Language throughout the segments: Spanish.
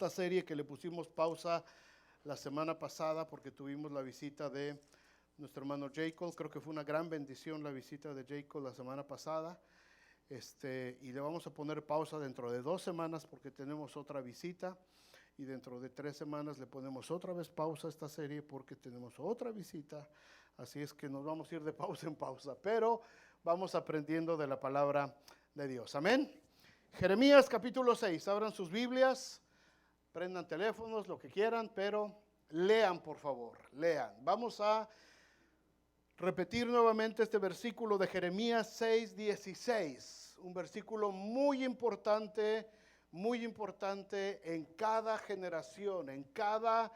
esta serie que le pusimos pausa la semana pasada porque tuvimos la visita de nuestro hermano Jacob. Creo que fue una gran bendición la visita de Jacob la semana pasada. Y le vamos a poner pausa dentro de 2 semanas porque tenemos otra visita. Y dentro de 3 semanas le ponemos otra vez pausa a esta serie porque tenemos otra visita. Así es que nos vamos a ir de pausa en pausa, pero vamos aprendiendo de la palabra de Dios. Amén. Jeremías capítulo 6. Abran sus Biblias, prendan teléfonos, lo que quieran, pero lean, por favor, lean. Vamos a repetir nuevamente este versículo de Jeremías 6:16. Un versículo muy importante en cada generación, en cada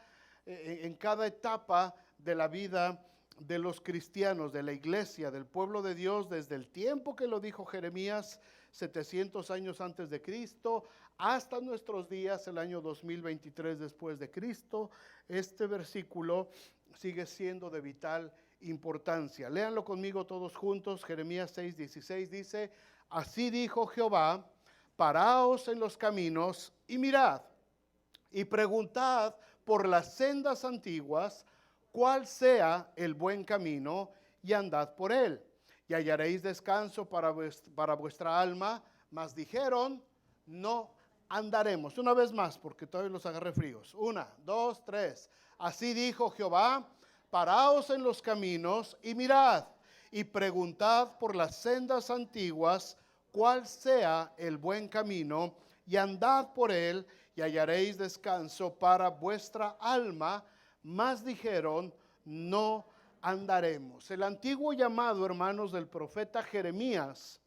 etapa de la vida de los cristianos, de la iglesia, del pueblo de Dios, desde el tiempo que lo dijo Jeremías, 700 años antes de Cristo, hasta nuestros días, el año 2023 después de Cristo. Este versículo sigue siendo de vital importancia. Léanlo conmigo todos juntos. Jeremías 6:16 dice: así dijo Jehová, paraos en los caminos y mirad, y preguntad por las sendas antiguas, cuál sea el buen camino, y andad por él, y hallaréis descanso para vuestra alma. Mas dijeron, no andaremos. Una vez más, porque todavía los agarré fríos. 1, 2, 3. Así dijo Jehová, paraos en los caminos y mirad, y preguntad por las sendas antiguas, cuál sea el buen camino, y andad por él, y hallaréis descanso para vuestra alma. Mas dijeron, no andaremos. El antiguo llamado, hermanos, del profeta Jeremías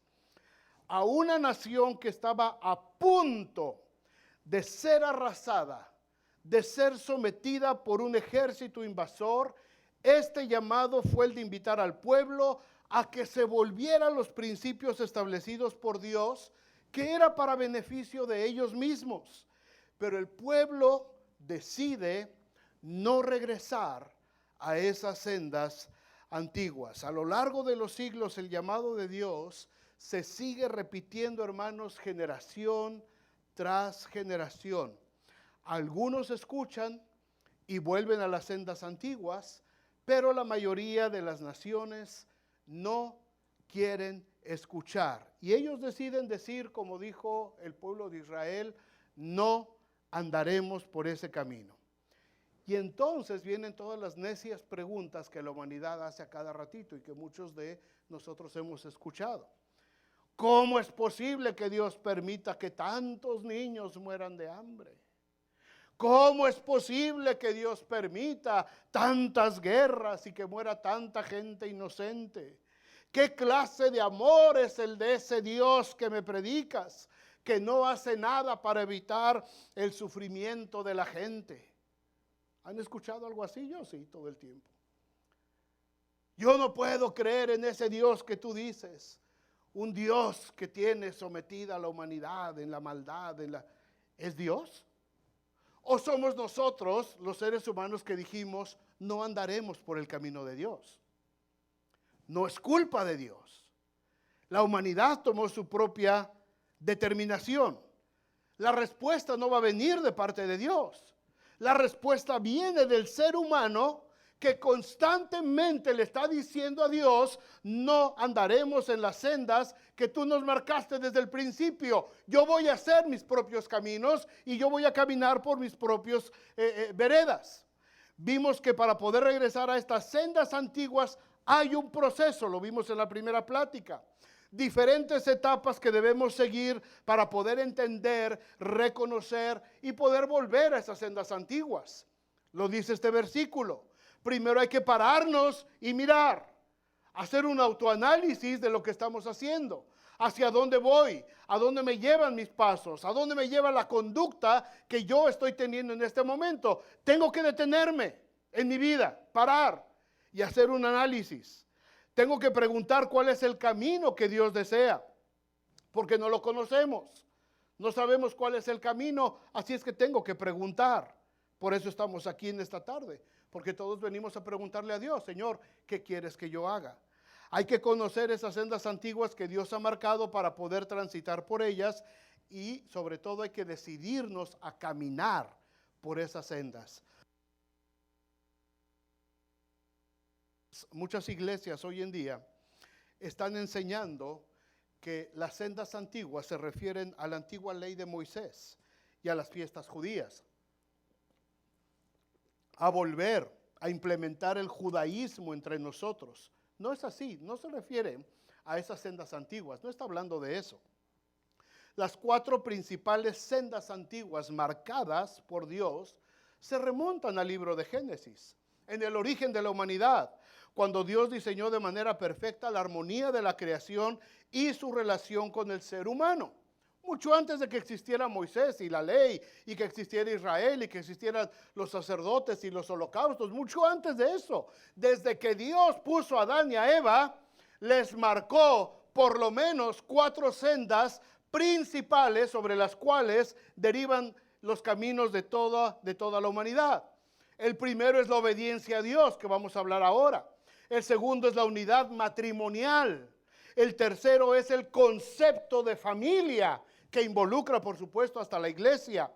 a una nación que estaba a punto de ser arrasada, de ser sometida por un ejército invasor. Este llamado fue el de invitar al pueblo a que se volviera a los principios establecidos por Dios, que era para beneficio de ellos mismos. Pero el pueblo decide no regresar a esas sendas antiguas. A lo largo de los siglos, el llamado de Dios se sigue repitiendo, hermanos, generación tras generación. Algunos escuchan y vuelven a las sendas antiguas, pero la mayoría de las naciones no quieren escuchar. Y ellos deciden decir, como dijo el pueblo de Israel, no andaremos por ese camino. Y entonces vienen todas las necias preguntas que la humanidad hace a cada ratito y que muchos de nosotros hemos escuchado. ¿Cómo es posible que Dios permita que tantos niños mueran de hambre? ¿Cómo es posible que Dios permita tantas guerras y que muera tanta gente inocente? ¿Qué clase de amor es el de ese Dios que me predicas, que no hace nada para evitar el sufrimiento de la gente? ¿Han escuchado algo así? Yo sí, todo el tiempo. Yo no puedo creer en ese Dios que tú dices, un Dios que tiene sometida a la humanidad en la maldad. ¿Es Dios? ¿O somos nosotros, los seres humanos, que dijimos, no andaremos por el camino de Dios? No es culpa de Dios. La humanidad tomó su propia determinación. La respuesta no va a venir de parte de Dios. La respuesta viene del ser humano que constantemente le está diciendo a Dios, no andaremos en las sendas que tú nos marcaste desde el principio. Yo voy a hacer mis propios caminos y yo voy a caminar por mis propios veredas. Vimos que para poder regresar a estas sendas antiguas hay un proceso, lo vimos en la primera plática. Diferentes etapas que debemos seguir para poder entender, reconocer y poder volver a esas sendas antiguas. Lo dice este versículo. Primero hay que pararnos y mirar, hacer un autoanálisis de lo que estamos haciendo. ¿Hacia dónde voy? ¿A dónde me llevan mis pasos? ¿A dónde me lleva la conducta que yo estoy teniendo en este momento? Tengo que detenerme en mi vida, parar y hacer un análisis. Tengo que preguntar cuál es el camino que Dios desea, porque no lo conocemos. No sabemos cuál es el camino, así es que tengo que preguntar. Por eso estamos aquí en esta tarde, porque todos venimos a preguntarle a Dios, Señor, ¿qué quieres que yo haga? Hay que conocer esas sendas antiguas que Dios ha marcado para poder transitar por ellas y sobre todo hay que decidirnos a caminar por esas sendas. Muchas iglesias hoy en día están enseñando que las sendas antiguas se refieren a la antigua ley de Moisés y a las fiestas judías, a volver a implementar el judaísmo entre nosotros. No es así, no se refiere a esas sendas antiguas, no está hablando de eso. Las 4 principales sendas antiguas marcadas por Dios se remontan al libro de Génesis, en el origen de la humanidad, cuando Dios diseñó de manera perfecta la armonía de la creación y su relación con el ser humano. Mucho antes de que existiera Moisés y la ley, y que existiera Israel, y que existieran los sacerdotes y los holocaustos, mucho antes de eso, desde que Dios puso a Adán y a Eva, les marcó por lo menos 4 sendas principales sobre las cuales derivan los caminos de toda la humanidad. El primero es la obediencia a Dios, que vamos a hablar ahora. El segundo es la unidad matrimonial. El tercero es el concepto de familia, que involucra, por supuesto, hasta la iglesia.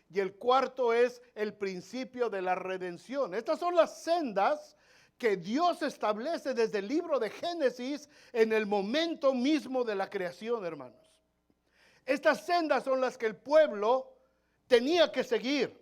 Y el cuarto es el principio de la redención. Estas son las sendas que Dios establece desde el libro de Génesis en el momento mismo de la creación, hermanos. Estas sendas son las que el pueblo tenía que seguir.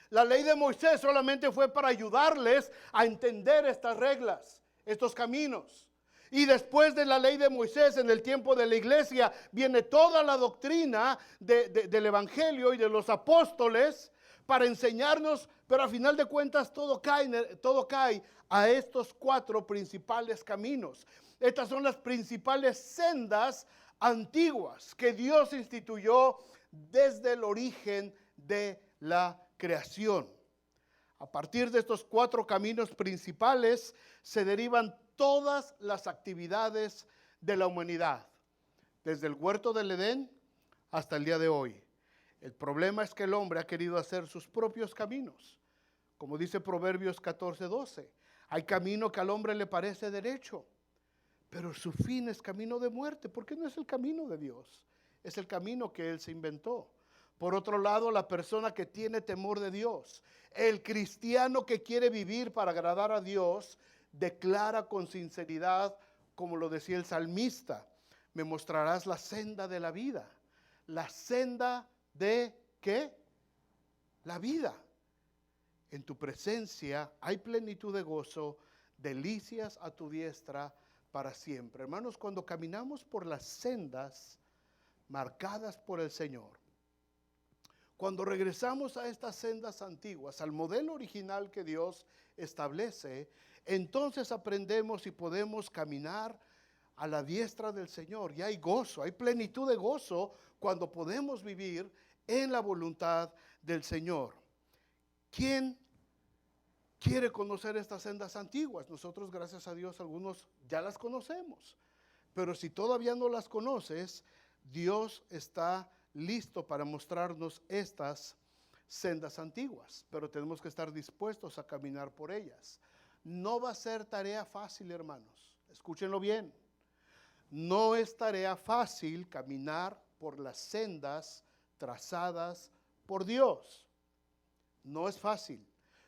La ley de Moisés solamente fue para ayudarles a entender estas reglas, estos caminos. Y después de la ley de Moisés, en el tiempo de la iglesia, viene toda la doctrina del evangelio y de los apóstoles para enseñarnos, pero a final de cuentas todo cae a estos 4 principales caminos. Estas son las principales sendas antiguas que Dios instituyó desde el origen de la creación. A partir de estos 4 caminos principales se derivan todas las actividades de la humanidad, desde el huerto del Edén hasta el día de hoy. El problema es que el hombre ha querido hacer sus propios caminos. Como dice Proverbios 14:12, hay camino que al hombre le parece derecho, pero su fin es camino de muerte, porque no es el camino de Dios, es el camino que él se inventó. Por otro lado, la persona que tiene temor de Dios, el cristiano que quiere vivir para agradar a Dios, declara con sinceridad, como lo decía el salmista: me mostrarás la senda de la vida. La senda de ¿qué? La vida. En tu presencia hay plenitud de gozo, delicias a tu diestra para siempre. Hermanos, cuando caminamos por las sendas marcadas por el Señor, cuando regresamos a estas sendas antiguas, al modelo original que Dios establece, entonces aprendemos y podemos caminar a la diestra del Señor. Y hay gozo, hay plenitud de gozo cuando podemos vivir en la voluntad del Señor. ¿Quién quiere conocer estas sendas antiguas? Nosotros, gracias a Dios, algunos ya las conocemos. Pero si todavía no las conoces, Dios está listo para mostrarnos estas sendas antiguas, pero tenemos que estar dispuestos a caminar por ellas. No va a ser tarea fácil, hermanos. Escúchenlo bien. No es tarea fácil caminar por las sendas trazadas por Dios. No es fácil.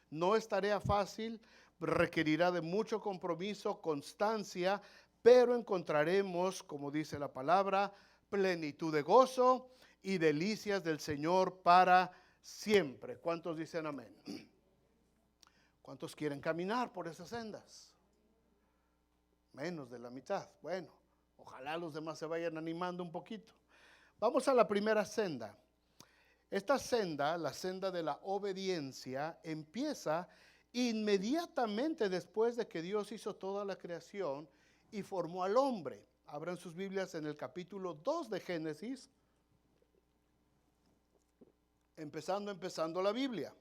No es tarea fácil, requerirá de mucho compromiso, constancia, pero encontraremos, como dice la palabra, plenitud de gozo y delicias del Señor para siempre. ¿Cuántos dicen amén? ¿Cuántos quieren caminar por esas sendas? Menos de la mitad. Bueno, ojalá los demás se vayan animando un poquito. Vamos a la primera senda. Esta senda, la senda de la obediencia, empieza inmediatamente después de que Dios hizo toda la creación y formó al hombre. Abran sus Biblias en el capítulo 2 de Génesis, empezando la Biblia.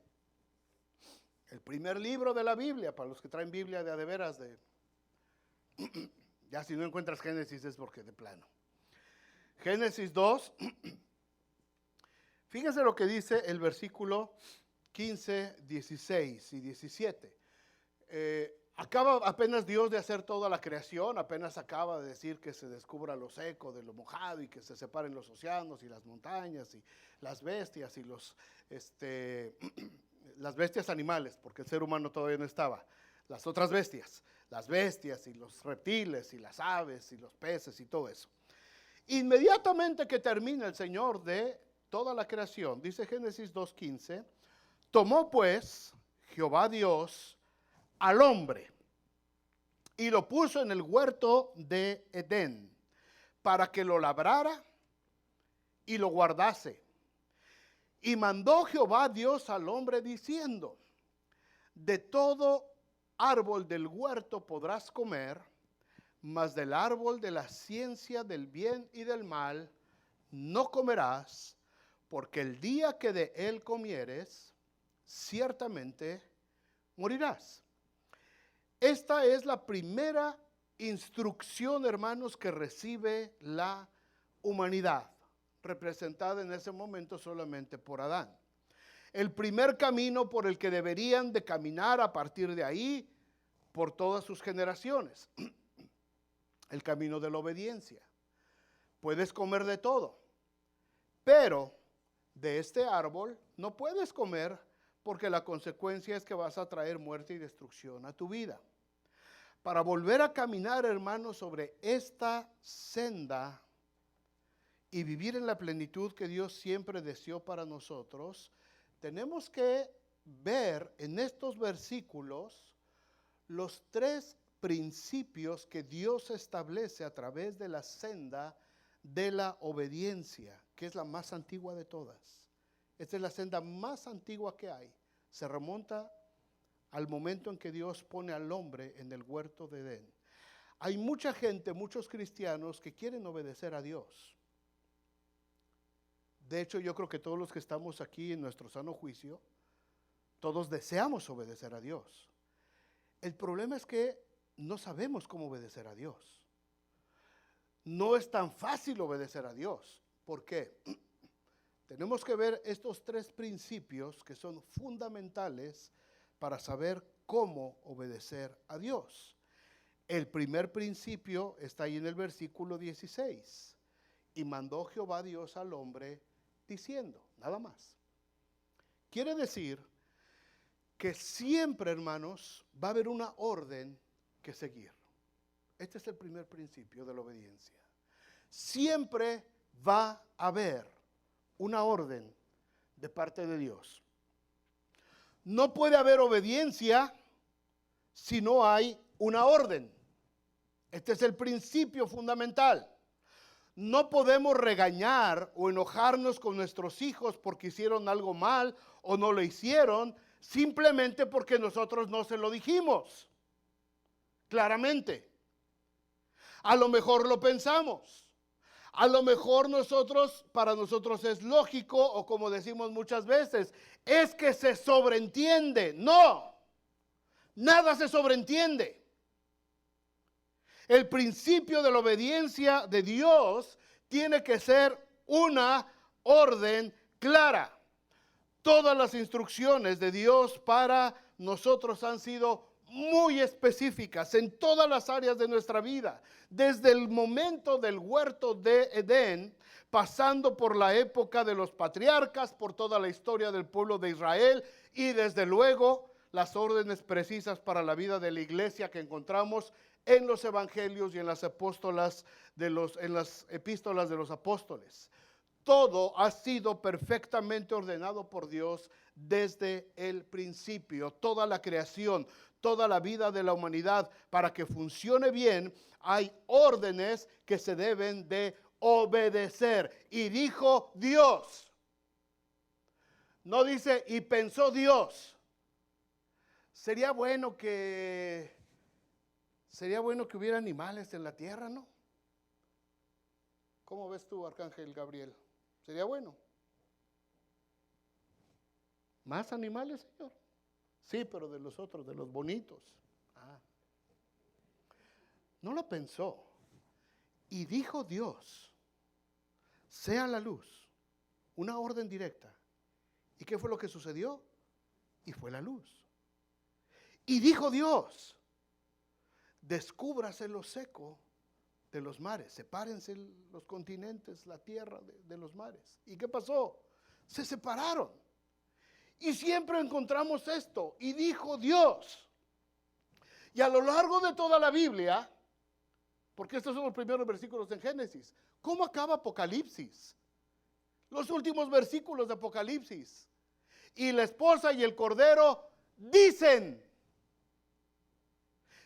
El primer libro de la Biblia, para los que traen Biblia de veras, ya si no encuentras Génesis es porque de plano. Génesis 2, fíjense lo que dice el versículo 15, 16 y 17. Acaba apenas Dios de hacer toda la creación, apenas acaba de decir que se descubra lo seco de lo mojado y que se separen los océanos y las montañas y las bestias y las bestias animales, porque el ser humano todavía no estaba. Las otras bestias, las bestias y los reptiles y las aves y los peces y todo eso. Inmediatamente que termina el Señor de toda la creación, dice Génesis 2:15, tomó pues Jehová Dios al hombre y lo puso en el huerto de Edén para que lo labrara y lo guardase. Y mandó Jehová Dios al hombre diciendo, de todo árbol del huerto podrás comer, mas del árbol de la ciencia del bien y del mal no comerás, porque el día que de él comieres, ciertamente morirás. Esta es la primera instrucción, hermanos, que recibe la humanidad, representada en ese momento solamente por Adán. El primer camino por el que deberían de caminar a partir de ahí por todas sus generaciones. El camino de la obediencia. Puedes comer de todo, pero de este árbol no puedes comer porque la consecuencia es que vas a traer muerte y destrucción a tu vida. Para volver a caminar, hermanos, sobre esta senda y vivir en la plenitud que Dios siempre deseó para nosotros, tenemos que ver en estos versículos los tres principios que Dios establece a través de la senda de la obediencia, que es la más antigua de todas. Esta es la senda más antigua que hay. Se remonta al momento en que Dios pone al hombre en el huerto de Edén. Hay mucha gente, muchos cristianos que quieren obedecer a Dios. De hecho, yo creo que todos los que estamos aquí en nuestro sano juicio, todos deseamos obedecer a Dios. El problema es que no sabemos cómo obedecer a Dios. No es tan fácil obedecer a Dios. ¿Por qué? Tenemos que ver estos tres principios que son fundamentales para saber cómo obedecer a Dios. El primer principio está ahí en el versículo 16. Y mandó Jehová Dios al hombre diciendo, nada más. Quiere decir que siempre, hermanos, va a haber una orden que seguir. Este es el primer principio de la obediencia. Siempre va a haber una orden de parte de Dios. No puede haber obediencia si no hay una orden. Este es el principio fundamental. No podemos regañar o enojarnos con nuestros hijos porque hicieron algo mal o no lo hicieron, simplemente porque nosotros no se lo dijimos claramente. A lo mejor lo pensamos. A lo mejor para nosotros es lógico, o como decimos muchas veces, es que se sobreentiende. No, nada se sobreentiende. El principio de la obediencia de Dios tiene que ser una orden clara. Todas las instrucciones de Dios para nosotros han sido muy específicas en todas las áreas de nuestra vida. Desde el momento del huerto de Edén, pasando por la época de los patriarcas, por toda la historia del pueblo de Israel y desde luego las órdenes precisas para la vida de la iglesia que encontramos en los evangelios y en las epístolas de los apóstoles. Todo ha sido perfectamente ordenado por Dios desde el principio. Toda la creación, toda la vida de la humanidad, para que funcione bien, hay órdenes que se deben de obedecer. Y dijo Dios. No dice, y pensó Dios. Sería bueno que hubiera animales en la tierra, ¿no? ¿Cómo ves tú, Arcángel Gabriel? ¿Sería bueno? ¿Más animales, Señor? Sí, pero de los otros, de los bonitos. No lo pensó. Y dijo Dios, sea la luz. Una orden directa. ¿Y qué fue lo que sucedió? Y fue la luz. Y dijo Dios, descúbrase lo seco de los mares, sepárense los continentes, la tierra de los mares. ¿Y qué pasó? Se separaron. Y siempre encontramos esto. Y dijo Dios. Y a lo largo de toda la Biblia, porque estos son los primeros versículos en Génesis, ¿cómo acaba Apocalipsis? Los últimos versículos de Apocalipsis. Y la esposa y el cordero dicen.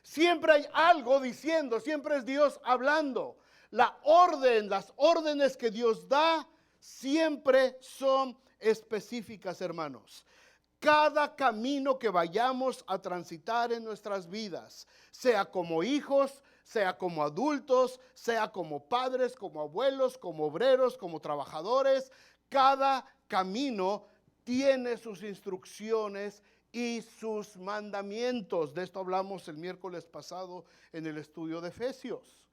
Siempre hay algo diciendo, siempre es Dios hablando. La orden, las órdenes que Dios da siempre son específicas, hermanos. Cada camino que vayamos a transitar en nuestras vidas, sea como hijos, sea como adultos, sea como padres, como abuelos, como obreros, como trabajadores, cada camino tiene sus instrucciones y sus mandamientos. De esto hablamos el miércoles pasado en el estudio de Efesios,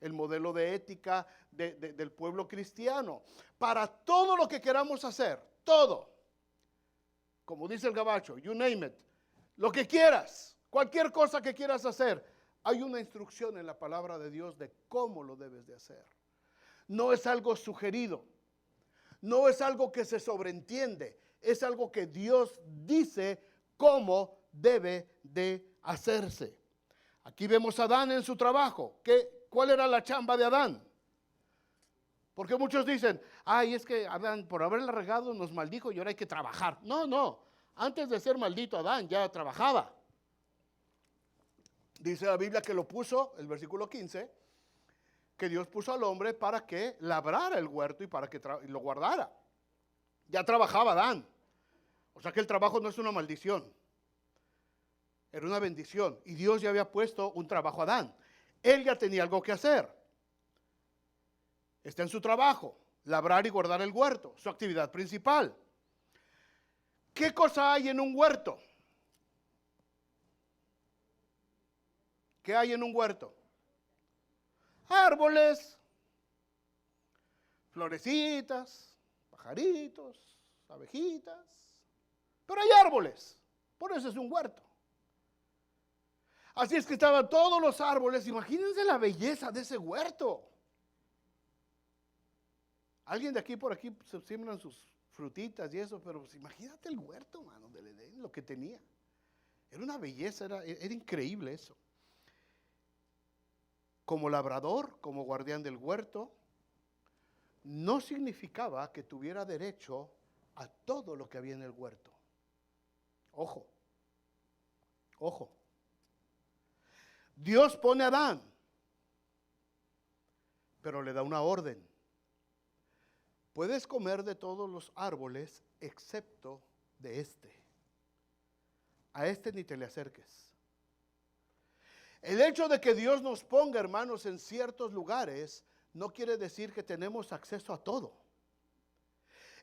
el modelo de ética del pueblo cristiano. Para todo lo que queramos hacer, todo, como dice el gabacho, you name it, lo que quieras, cualquier cosa que quieras hacer, hay una instrucción en la palabra de Dios de cómo lo debes de hacer. No es algo sugerido, no es algo que se sobreentiende, es algo que Dios dice cómo debe de hacerse. Aquí vemos a Adán en su trabajo. ¿Cuál era la chamba de Adán? Porque muchos dicen, ay, es que Adán por haberla regado nos maldijo y ahora hay que trabajar. No, antes de ser maldito Adán ya trabajaba. Dice la Biblia que lo puso, el versículo 15, que Dios puso al hombre para que labrara el huerto y para que lo guardara. Ya trabajaba Adán. O sea que el trabajo no es una maldición, era una bendición. Y Dios ya había puesto un trabajo a Adán. Él ya tenía algo que hacer. Está en su trabajo, labrar y guardar el huerto, su actividad principal. ¿Qué cosa hay en un huerto? ¿Qué hay en un huerto? Árboles, florecitas, pajaritos, abejitas. Pero hay árboles, por eso es un huerto. Así es que estaban todos los árboles. Imagínense la belleza de ese huerto. Alguien de aquí por aquí se siembran sus frutitas y eso, pero pues imagínate el huerto, mano, del Edén, lo que tenía. Era una belleza, era increíble eso. Como labrador, como guardián del huerto, no significaba que tuviera derecho a todo lo que había en el huerto. Ojo, ojo. Dios pone a Adán, pero le da una orden. Puedes comer de todos los árboles excepto de este. A este ni te le acerques. El hecho de que Dios nos ponga, hermanos, en ciertos lugares no quiere decir que tenemos acceso a todo.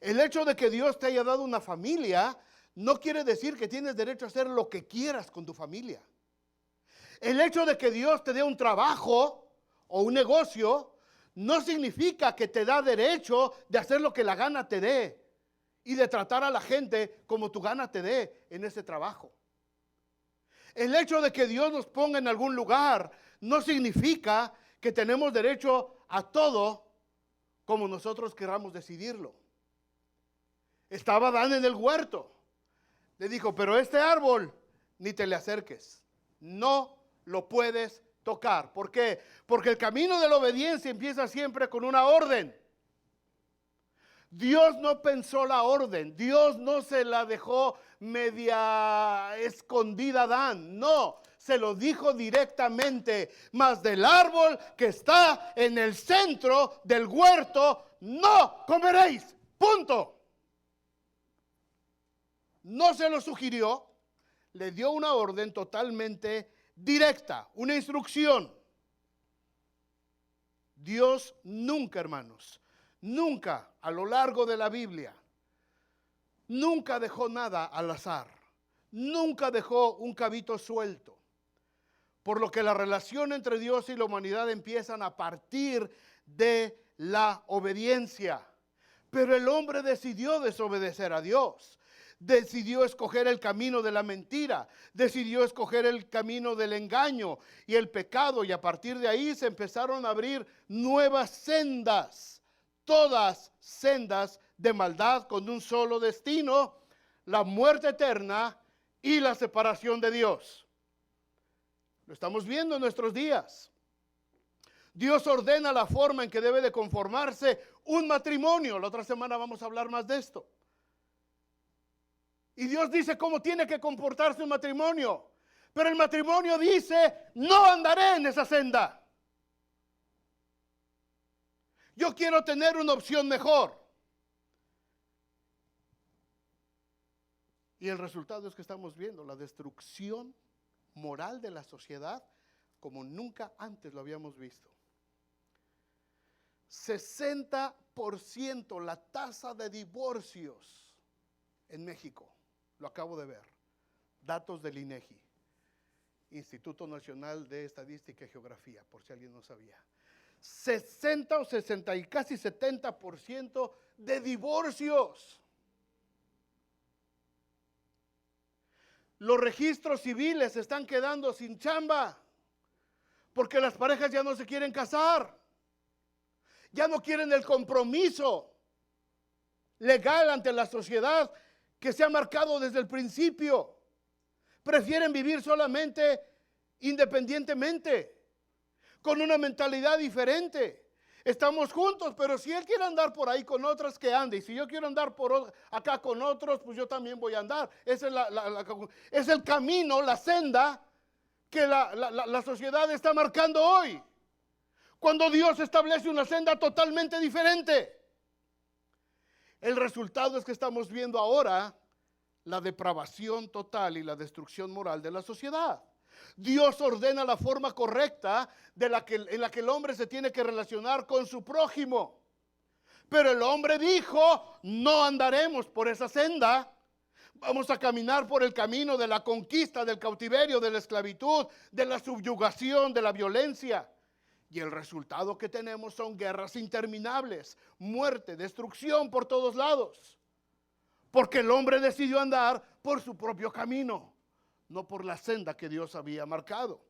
El hecho de que Dios te haya dado una familia no quiere decir que tienes derecho a hacer lo que quieras con tu familia. El hecho de que Dios te dé un trabajo o un negocio no significa que te da derecho de hacer lo que la gana te dé y de tratar a la gente como tu gana te dé en ese trabajo. El hecho de que Dios nos ponga en algún lugar no significa que tenemos derecho a todo como nosotros queramos decidirlo. Estaba Adán en el huerto. Le dijo, pero este árbol ni te le acerques. No lo puedes tocar. ¿Por qué? Porque el camino de la obediencia empieza siempre con una orden. Dios no pensó la orden. Dios no se la dejó media escondida a Adán. No, se lo dijo directamente. Mas del árbol que está en el centro del huerto no comeréis. Punto. No se lo sugirió, le dio una orden totalmente directa, una instrucción. Dios nunca, hermanos, nunca a lo largo de la Biblia, nunca dejó nada al azar, nunca dejó un cabito suelto. Por lo que la relación entre Dios y la humanidad empiezan a partir de la obediencia. Pero el hombre decidió desobedecer a Dios. decidió escoger el camino de la mentira, decidió escoger el camino del engaño y el pecado, y a partir de ahí se empezaron a abrir nuevas sendas, todas sendas de maldad con un solo destino: la muerte eterna y la separación de Dios. Lo estamos viendo en nuestros días. Dios ordena la forma en que debe de conformarse un matrimonio. La otra semana vamos a hablar más de esto. Y Dios dice cómo tiene que comportarse un matrimonio. Pero el matrimonio dice: no andaré en esa senda. Yo quiero tener una opción mejor. Y el resultado es que estamos viendo la destrucción moral de la sociedad como nunca antes lo habíamos visto. 60% la tasa de divorcios en México. Lo acabo de ver. Datos del INEGI, Instituto Nacional de Estadística y Geografía, por si alguien no sabía. 60 o 60 y casi 70% de divorcios. Los registros civiles se están quedando sin chamba porque las parejas ya no se quieren casar. Ya no quieren el compromiso legal ante la sociedad que se ha marcado desde el principio. Prefieren vivir solamente independientemente, con una mentalidad diferente. Estamos juntos, pero si él quiere andar por ahí con otras, que ande. Y si yo quiero andar acá con otros, pues yo también voy a andar. Ese es el camino, la senda que la sociedad está marcando hoy. Cuando Dios establece una senda totalmente diferente. El resultado es que estamos viendo ahora la depravación total y la destrucción moral de la sociedad. Dios ordena la forma correcta en la que el hombre se tiene que relacionar con su prójimo. Pero el hombre dijo: no andaremos por esa senda. Vamos a caminar por el camino de la conquista, del cautiverio, de la esclavitud, de la subyugación, de la violencia. Y el resultado que tenemos son guerras interminables, muerte, destrucción por todos lados. Porque el hombre decidió andar por su propio camino, no por la senda que Dios había marcado.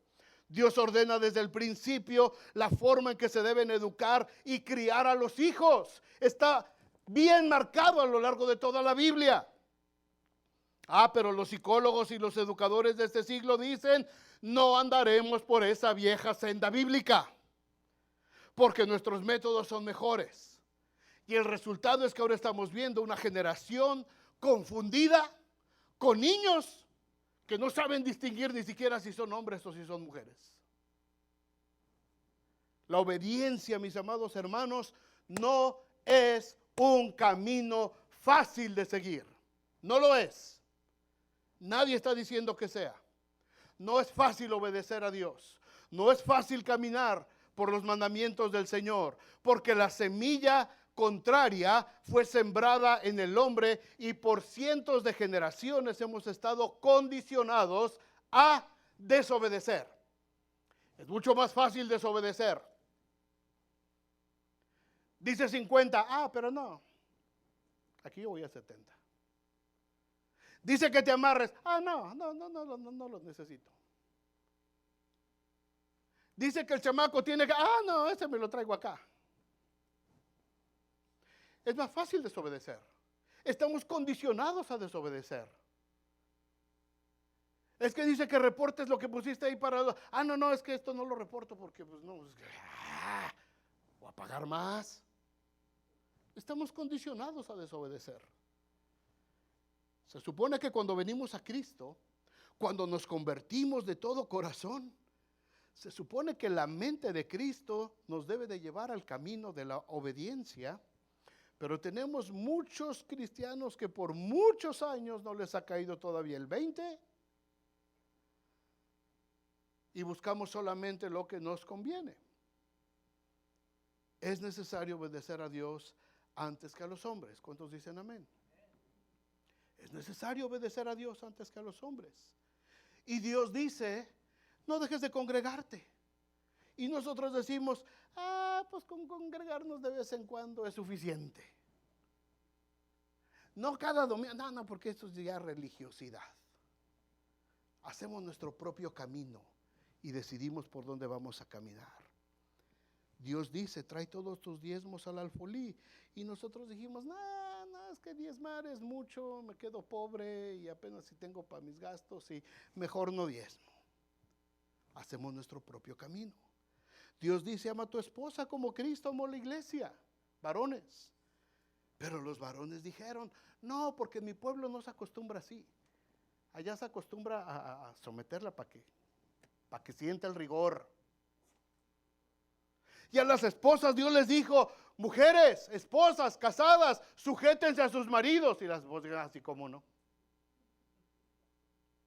Dios ordena desde el principio la forma en que se deben educar y criar a los hijos. Está bien marcado a lo largo de toda la Biblia. Pero los psicólogos y los educadores de este siglo dicen: no andaremos por esa vieja senda bíblica, porque nuestros métodos son mejores. Y el resultado es que ahora estamos viendo una generación confundida con niños que no saben distinguir ni siquiera si son hombres o si son mujeres. La obediencia, mis amados hermanos, no es un camino fácil de seguir. No lo es. Nadie está diciendo que sea. No es fácil obedecer a Dios. No es fácil caminar por los mandamientos del Señor, porque la semilla contraria fue sembrada en el hombre y por cientos de generaciones hemos estado condicionados a desobedecer. Es mucho más fácil desobedecer. Dice 50, pero no, aquí yo voy a 70. Dice que te amarres, no lo necesito. Dice que el chamaco tiene que, no, ese me lo traigo acá. Es más fácil desobedecer. Estamos condicionados a desobedecer. Es que dice que reportes lo que pusiste ahí para... no, es que esto no lo reporto porque pues no, es que, voy a pagar más. Estamos condicionados a desobedecer. Se supone que cuando venimos a Cristo, cuando nos convertimos de todo corazón, se supone que la mente de Cristo nos debe de llevar al camino de la obediencia, pero tenemos muchos cristianos que por muchos años no les ha caído todavía el 20 y buscamos solamente lo que nos conviene. Es necesario obedecer a Dios antes que a los hombres. ¿Cuántos dicen amén? Es necesario obedecer a Dios antes que a los hombres. Y Dios dice: no dejes de congregarte. Y nosotros decimos: pues con congregarnos de vez en cuando es suficiente. No cada domingo, no, porque esto es ya religiosidad. Hacemos nuestro propio camino y decidimos por dónde vamos a caminar. Dios dice, trae todos tus diezmos al alfolí. Y nosotros dijimos, no, es que diezmar es mucho, me quedo pobre y apenas si tengo para mis gastos y mejor no diezmo. Hacemos nuestro propio camino. Dios dice, ama a tu esposa como Cristo amó la iglesia, varones. Pero los varones dijeron, no, porque mi pueblo no se acostumbra así. Allá se acostumbra a someterla para que sienta el rigor. Y a las esposas Dios les dijo, mujeres, esposas, casadas, sujétense a sus maridos. Y las esposas dijeron, así como no.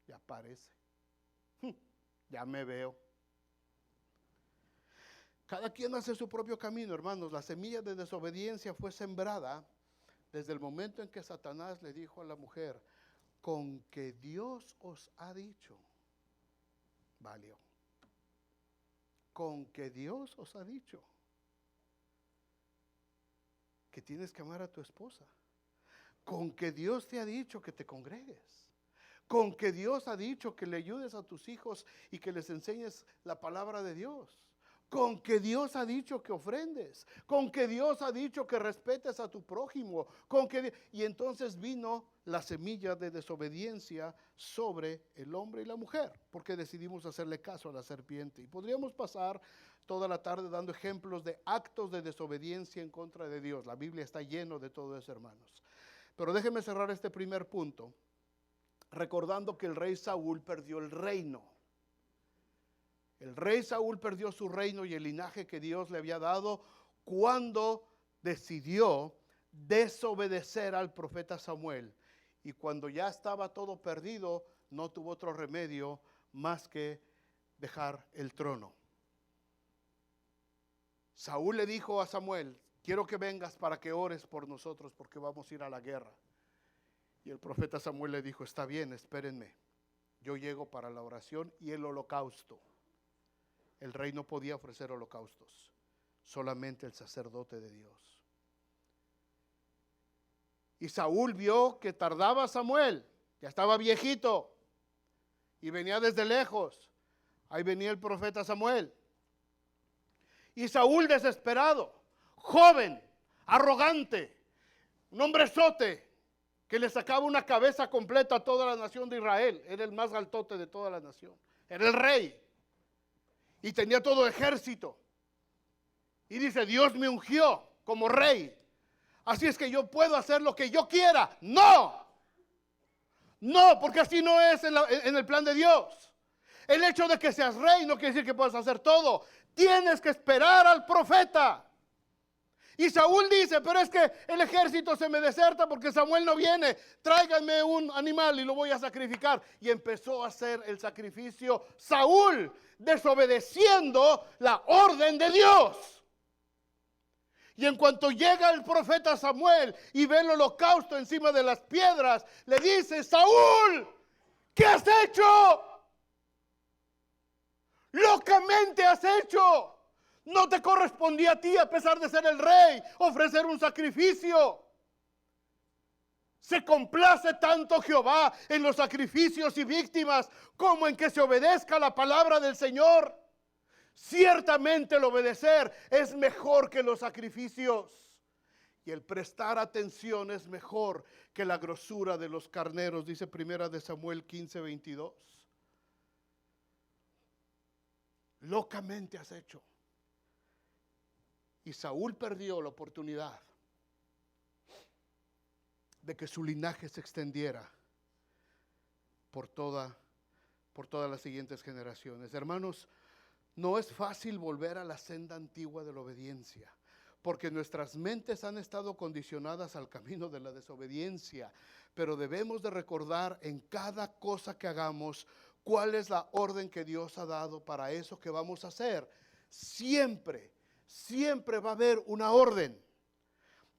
Ya parece. Ya me veo. Cada quien hace su propio camino, hermanos. La semilla de desobediencia fue sembrada desde el momento en que Satanás le dijo a la mujer, con que Dios os ha dicho, valió. Con que Dios os ha dicho que tienes que amar a tu esposa. Con que Dios te ha dicho que te congregues. Con que Dios ha dicho que le ayudes a tus hijos y que les enseñes la palabra de Dios. Con que Dios ha dicho que ofrendes, con que Dios ha dicho que respetes a tu prójimo, y entonces vino la semilla de desobediencia sobre el hombre y la mujer, porque decidimos hacerle caso a la serpiente. Y podríamos pasar toda la tarde dando ejemplos de actos de desobediencia en contra de Dios. La Biblia está lleno de todo eso, hermanos. Pero déjenme cerrar este primer punto, recordando que el rey Saúl perdió el reino. El rey Saúl perdió su reino y el linaje que Dios le había dado cuando decidió desobedecer al profeta Samuel. Y cuando ya estaba todo perdido, no tuvo otro remedio más que dejar el trono. Saúl le dijo a Samuel, quiero que vengas para que ores por nosotros porque vamos a ir a la guerra. Y el profeta Samuel le dijo, está bien, espérenme. Yo llego para la oración y el holocausto. El rey no podía ofrecer holocaustos, solamente el sacerdote de Dios. Y Saúl vio que tardaba Samuel, ya estaba viejito y venía desde lejos. Ahí venía el profeta Samuel. Y Saúl desesperado, joven, arrogante, un hombrezote que le sacaba una cabeza completa a toda la nación de Israel. Era el más altote de toda la nación, era el rey. Y tenía todo ejército. Y dice, Dios me ungió como rey. Así es que yo puedo hacer lo que yo quiera. No. No, porque así no es en el plan de Dios. El hecho de que seas rey no quiere decir que puedas hacer todo. Tienes que esperar al profeta. Y Saúl dice, pero es que el ejército se me deserta porque Samuel no viene. Tráiganme un animal y lo voy a sacrificar. Y empezó a hacer el sacrificio Saúl, desobedeciendo la orden de Dios. Y en cuanto llega el profeta Samuel y ve el holocausto encima de las piedras, le dice, Saúl, ¿qué has hecho? Locamente has hecho. No te correspondía a ti, a pesar de ser el rey, ofrecer un sacrificio. Se complace tanto Jehová en los sacrificios y víctimas como en que se obedezca la palabra del Señor. Ciertamente el obedecer es mejor que los sacrificios. Y el prestar atención es mejor que la grosura de los carneros, dice Primera de Samuel 15:22. Locamente has hecho. Y Saúl perdió la oportunidad de que su linaje se extendiera por todas las siguientes generaciones. Hermanos, no es fácil volver a la senda antigua de la obediencia, porque nuestras mentes han estado condicionadas al camino de la desobediencia, pero debemos de recordar en cada cosa que hagamos cuál es la orden que Dios ha dado para eso que vamos a hacer. Siempre va a haber una orden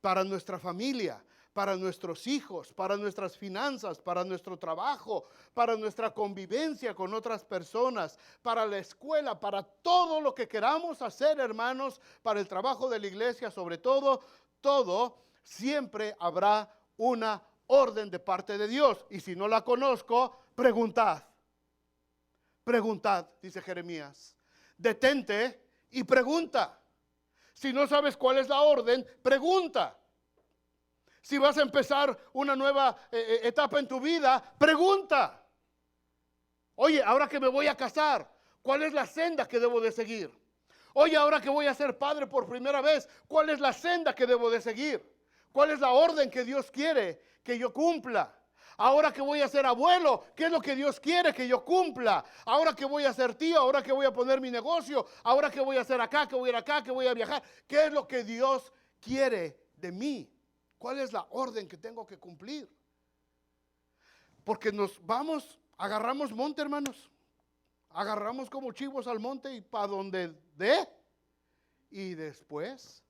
para nuestra familia, para nuestros hijos, para nuestras finanzas, para nuestro trabajo, para nuestra convivencia con otras personas, para la escuela, para todo lo que queramos hacer, hermanos, para el trabajo de la iglesia, sobre todo, siempre habrá una orden de parte de Dios. Y si no la conozco, preguntad. Preguntad, dice Jeremías. Detente y pregunta. Si no sabes cuál es la orden, pregunta. Si vas a empezar una nueva etapa en tu vida, pregunta. Oye, ahora que me voy a casar, ¿cuál es la senda que debo de seguir? Oye, ahora que voy a ser padre por primera vez, ¿cuál es la senda que debo de seguir? ¿Cuál es la orden que Dios quiere que yo cumpla? Ahora que voy a ser abuelo, ¿qué es lo que Dios quiere que yo cumpla? Ahora que voy a ser tío, ahora que voy a poner mi negocio, ahora que voy a hacer acá, que voy a ir acá, que voy a viajar, ¿qué es lo que Dios quiere de mí? ¿Cuál es la orden que tengo que cumplir? Porque nos vamos, agarramos monte, hermanos. Agarramos como chivos al monte y para donde dé. Y después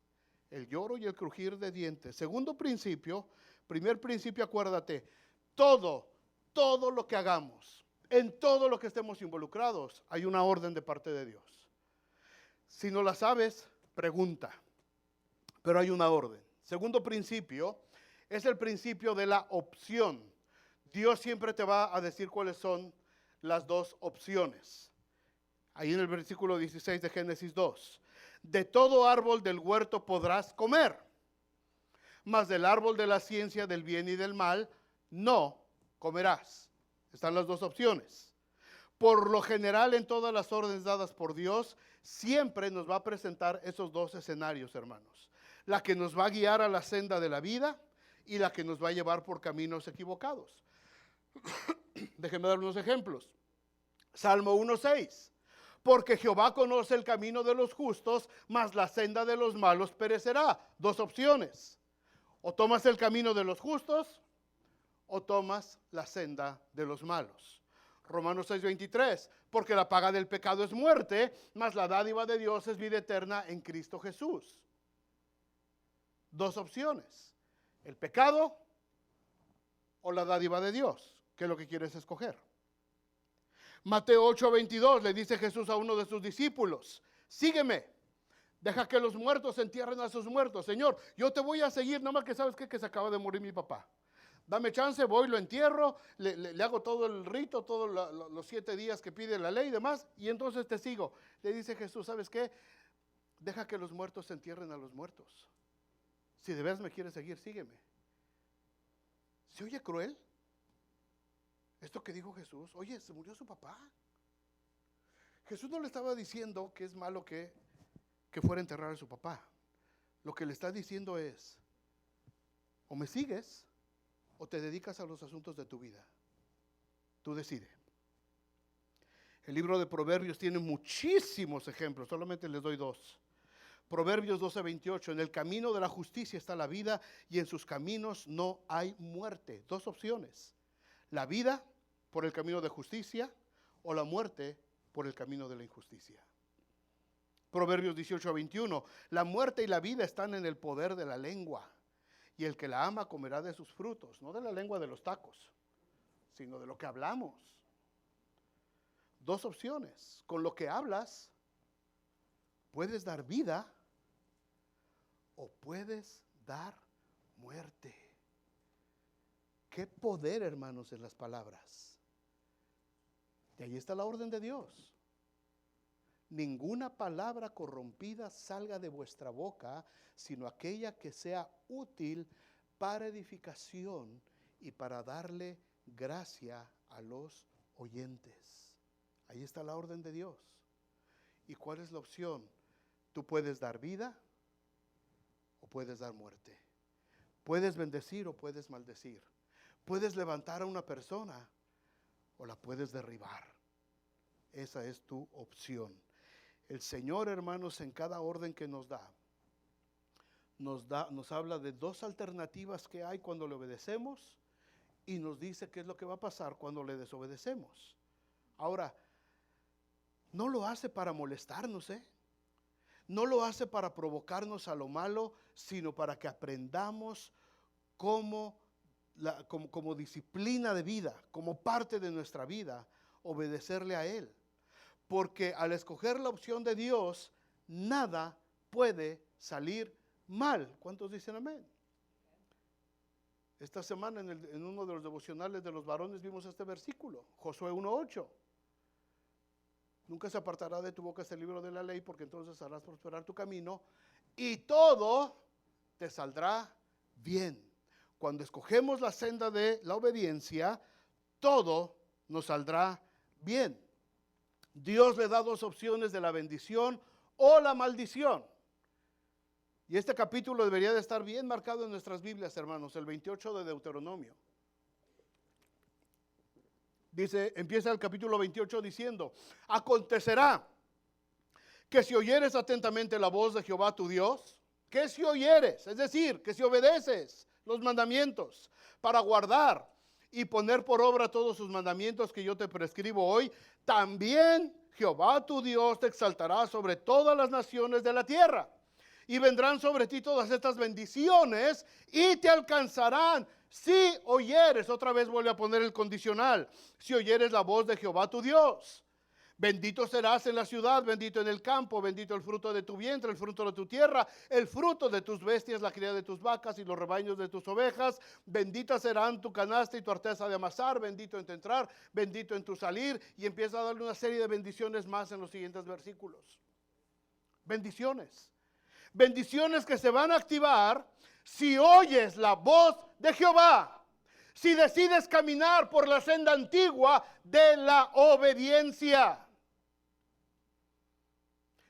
el lloro y el crujir de dientes. Segundo principio, primer principio, acuérdate, todo lo que hagamos, en todo lo que estemos involucrados, hay una orden de parte de Dios. Si no la sabes, pregunta, pero hay una orden. Segundo principio es el principio de la opción. Dios siempre te va a decir cuáles son las dos opciones. Ahí en el versículo 16 de Génesis 2. De todo árbol del huerto podrás comer, mas del árbol de la ciencia del bien y del mal no comerás. Están las dos opciones. Por lo general, en todas las órdenes dadas por Dios, siempre nos va a presentar esos dos escenarios, hermanos. La que nos va a guiar a la senda de la vida y la que nos va a llevar por caminos equivocados. Déjenme dar unos ejemplos. Salmo 1:6. Porque Jehová conoce el camino de los justos, mas la senda de los malos perecerá. Dos opciones. O tomas el camino de los justos, o tomas la senda de los malos. Romanos 6:23. Porque la paga del pecado es muerte, mas la dádiva de Dios es vida eterna en Cristo Jesús. Dos opciones. El pecado o la dádiva de Dios. ¿Qué es lo que quieres escoger? Mateo 8:22 le dice Jesús a uno de sus discípulos: sígueme, deja que los muertos entierren a sus muertos. Señor, yo te voy a seguir, nomás que sabes que se acaba de morir mi papá. Dame chance, voy, lo entierro, le hago todo el rito, todos los 7 días que pide la ley y demás, y entonces te sigo. Le dice Jesús: ¿sabes qué? Deja que los muertos entierren a los muertos. Si de veras me quieres seguir, sígueme. ¿Se oye cruel? Esto que dijo Jesús, oye, se murió su papá. Jesús no le estaba diciendo que es malo que fuera a enterrar a su papá. Lo que le está diciendo es: o me sigues o te dedicas a los asuntos de tu vida. Tú decides. El libro de Proverbios tiene muchísimos ejemplos, solamente les doy 2. Proverbios 12:28, en el camino de la justicia está la vida y en sus caminos no hay muerte. 2 opciones. La vida por el camino de justicia o la muerte por el camino de la injusticia. Proverbios 18:21, la muerte y la vida están en el poder de la lengua, y el que la ama comerá de sus frutos, no de la lengua de los tacos, sino de lo que hablamos. 2 opciones, con lo que hablas puedes dar vida o puedes dar muerte. Qué poder, hermanos, en las palabras. Y ahí está la orden de Dios. Ninguna palabra corrompida salga de vuestra boca, sino aquella que sea útil para edificación y para darle gracia a los oyentes. Ahí está la orden de Dios. ¿Y cuál es la opción? Tú puedes dar vida o puedes dar muerte. Puedes bendecir o puedes maldecir. Puedes levantar a una persona o la puedes derribar. Esa es tu opción. El Señor, hermanos, en cada orden que nos habla de 2 alternativas que hay cuando le obedecemos y nos dice qué es lo que va a pasar cuando le desobedecemos. Ahora, no lo hace para molestarnos, no lo hace para provocarnos a lo malo, sino para que aprendamos como disciplina de vida, como parte de nuestra vida, obedecerle a Él. Porque al escoger la opción de Dios, nada puede salir mal. ¿Cuántos dicen amén? Esta semana en uno de los devocionales de los varones vimos este versículo, Josué 1:8. Nunca se apartará de tu boca este libro de la ley, porque entonces harás prosperar tu camino y todo te saldrá bien. Cuando escogemos la senda de la obediencia, todo nos saldrá bien. Dios le da dos opciones de la bendición o la maldición. Y este capítulo debería de estar bien marcado en nuestras Biblias, hermanos, el 28 de Deuteronomio. Dice, empieza el capítulo 28 diciendo: acontecerá que si oyeres atentamente la voz de Jehová tu Dios, que si oyeres, es decir, que si obedeces los mandamientos para guardar y poner por obra todos sus mandamientos que yo te prescribo hoy, también Jehová tu Dios te exaltará sobre todas las naciones de la tierra. Y vendrán sobre ti todas estas bendiciones y te alcanzarán si oyeres. Otra vez vuelve a poner el condicional: si oyeres la voz de Jehová tu Dios. Bendito serás en la ciudad, bendito en el campo, bendito el fruto de tu vientre, el fruto de tu tierra, el fruto de tus bestias, la cría de tus vacas y los rebaños de tus ovejas. Bendita serán tu canasta y tu arteza de amasar, bendito en tu entrar, bendito en tu salir. Y empieza a darle una serie de bendiciones más en los siguientes versículos. Bendiciones. Bendiciones que se van a activar si oyes la voz de Jehová. Si decides caminar por la senda antigua de la obediencia.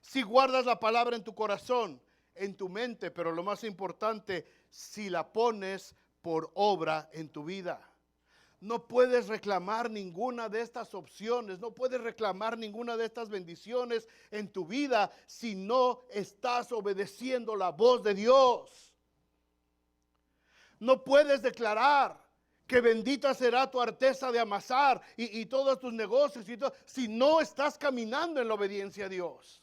Si guardas la palabra en tu corazón, en tu mente, pero lo más importante, si la pones por obra en tu vida. No puedes reclamar ninguna de estas opciones, no puedes reclamar ninguna de estas bendiciones en tu vida si no estás obedeciendo la voz de Dios. No puedes declarar que bendita será tu arteza de amasar y todos tus negocios y todo, si no estás caminando en la obediencia a Dios.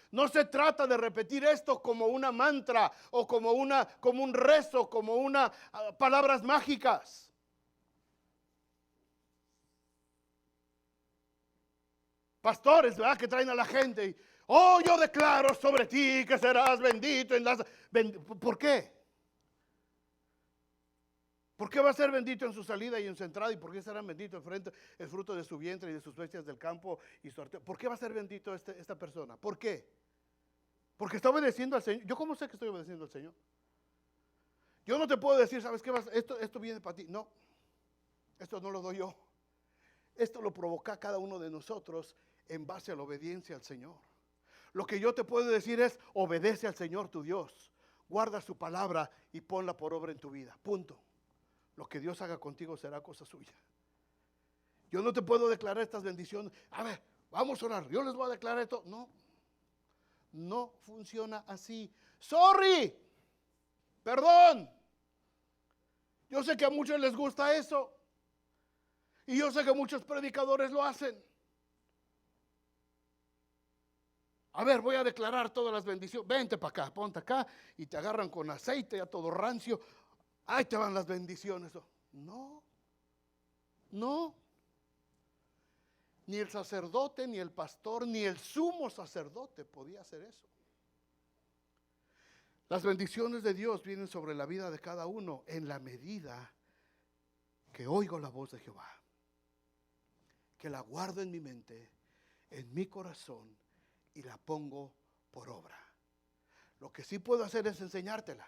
No se trata de repetir esto como una mantra o como un rezo, como palabras mágicas. Pastores, ¿verdad?, que traen a la gente y, oh, yo declaro sobre ti que serás bendito en las... ¿Por qué? ¿Por qué va a ser bendito en su salida y en su entrada? ¿Y por qué será bendito el fruto de su vientre y de sus bestias del campo y su arte? ¿Por qué va a ser bendito esta persona? ¿Por qué? Porque está obedeciendo al Señor. ¿Yo cómo sé que estoy obedeciendo al Señor? Yo no te puedo decir, ¿sabes qué? Esto viene para ti. No, esto no lo doy yo. Esto lo provoca cada uno de nosotros en base a la obediencia al Señor. Lo que yo te puedo decir es: obedece al Señor tu Dios. Guarda su palabra y ponla por obra en tu vida. Punto. Lo que Dios haga contigo será cosa suya. Yo no te puedo declarar estas bendiciones. A ver, vamos a orar. Yo les voy a declarar esto. No. No funciona así. Sorry. Perdón. Yo sé que a muchos les gusta eso. Y yo sé que muchos predicadores lo hacen. A ver, voy a declarar todas las bendiciones. Vente para acá, ponte acá. Y te agarran con aceite, ya todo rancio. Ahí te van las bendiciones. No. No. Ni el sacerdote, ni el pastor, ni el sumo sacerdote podía hacer eso. Las bendiciones de Dios vienen sobre la vida de cada uno en la medida que oigo la voz de Jehová. Que la guardo en mi mente, en mi corazón, y la pongo por obra. Lo que sí puedo hacer es enseñártela.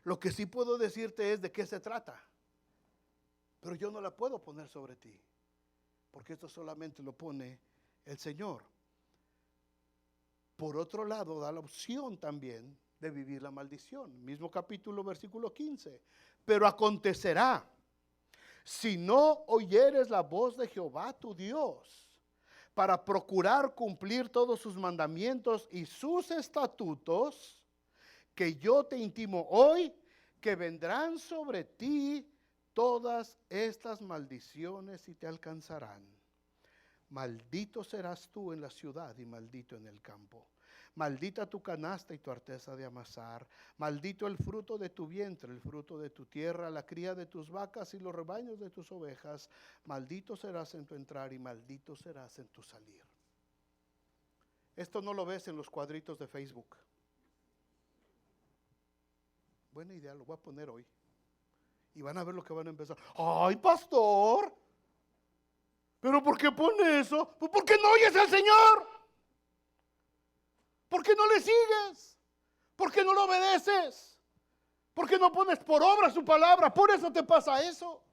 Lo que sí puedo decirte es de qué se trata. Pero yo no la puedo poner sobre ti, porque esto solamente lo pone el Señor. Por otro lado, da la opción también de vivir la maldición. Mismo capítulo, versículo 15. Pero acontecerá, si no oyeres la voz de Jehová tu Dios, para procurar cumplir todos sus mandamientos y sus estatutos, que yo te intimo hoy, que vendrán sobre ti todas estas maldiciones y te alcanzarán. Maldito serás tú en la ciudad y maldito en el campo. Maldita tu canasta y tu arteza de amasar. Maldito el fruto de tu vientre, el fruto de tu tierra, la cría de tus vacas y los rebaños de tus ovejas. Maldito serás en tu entrar y maldito serás en tu salir. Esto no lo ves en los cuadritos de Facebook. Buena idea, lo voy a poner hoy. Y van a ver lo que van a empezar. ¡Ay, pastor! ¿Pero por qué pone eso? Pues porque no oyes al Señor. ¿Por qué no le sigues? ¿Por qué no lo obedeces? ¿Por qué no pones por obra su palabra? Por eso te pasa eso.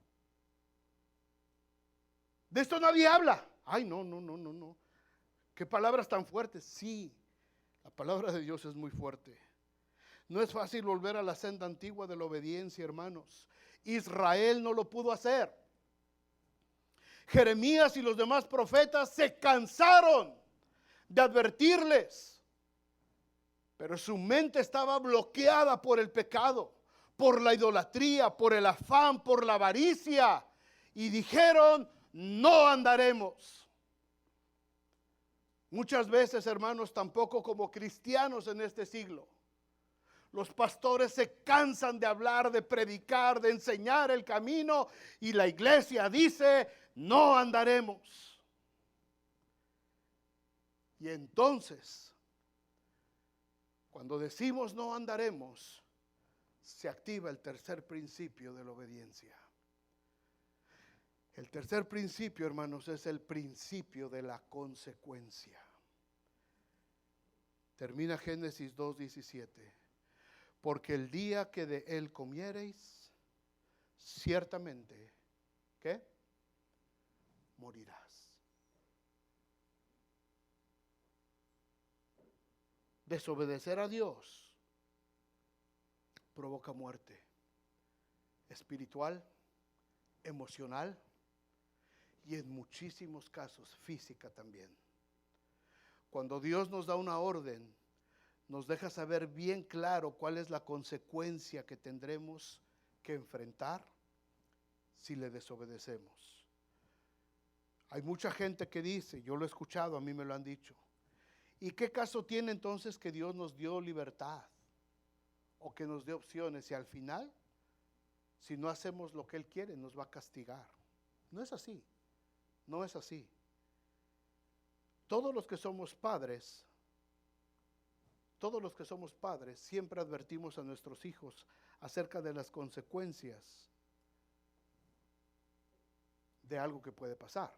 De esto nadie habla. Ay, no. ¿Qué palabras tan fuertes? Sí, la palabra de Dios es muy fuerte. No es fácil volver a la senda antigua de la obediencia, hermanos. Israel no lo pudo hacer. Jeremías y los demás profetas se cansaron de advertirles, pero su mente estaba bloqueada por el pecado, por la idolatría, por el afán, por la avaricia, y dijeron: no andaremos. Muchas veces, hermanos, tampoco como cristianos en este siglo, los pastores se cansan de hablar, de predicar, de enseñar el camino, y la iglesia dice: no andaremos. Y entonces, cuando decimos no andaremos, se activa el tercer principio de la obediencia. El tercer principio, hermanos, es el principio de la consecuencia. Termina Génesis 2:17. Porque el día que de él comiereis, ciertamente, ¿qué? Morirás. Desobedecer a Dios provoca muerte espiritual, emocional y en muchísimos casos física también. Cuando Dios nos da una orden, nos deja saber bien claro cuál es la consecuencia que tendremos que enfrentar si le desobedecemos. Hay mucha gente que dice, yo lo he escuchado, a mí me lo han dicho: ¿y qué caso tiene entonces que Dios nos dio libertad o que nos dé opciones y al final, si no hacemos lo que Él quiere, nos va a castigar? No es así, no es así. Todos los que somos padres siempre advertimos a nuestros hijos acerca de las consecuencias de algo que puede pasar.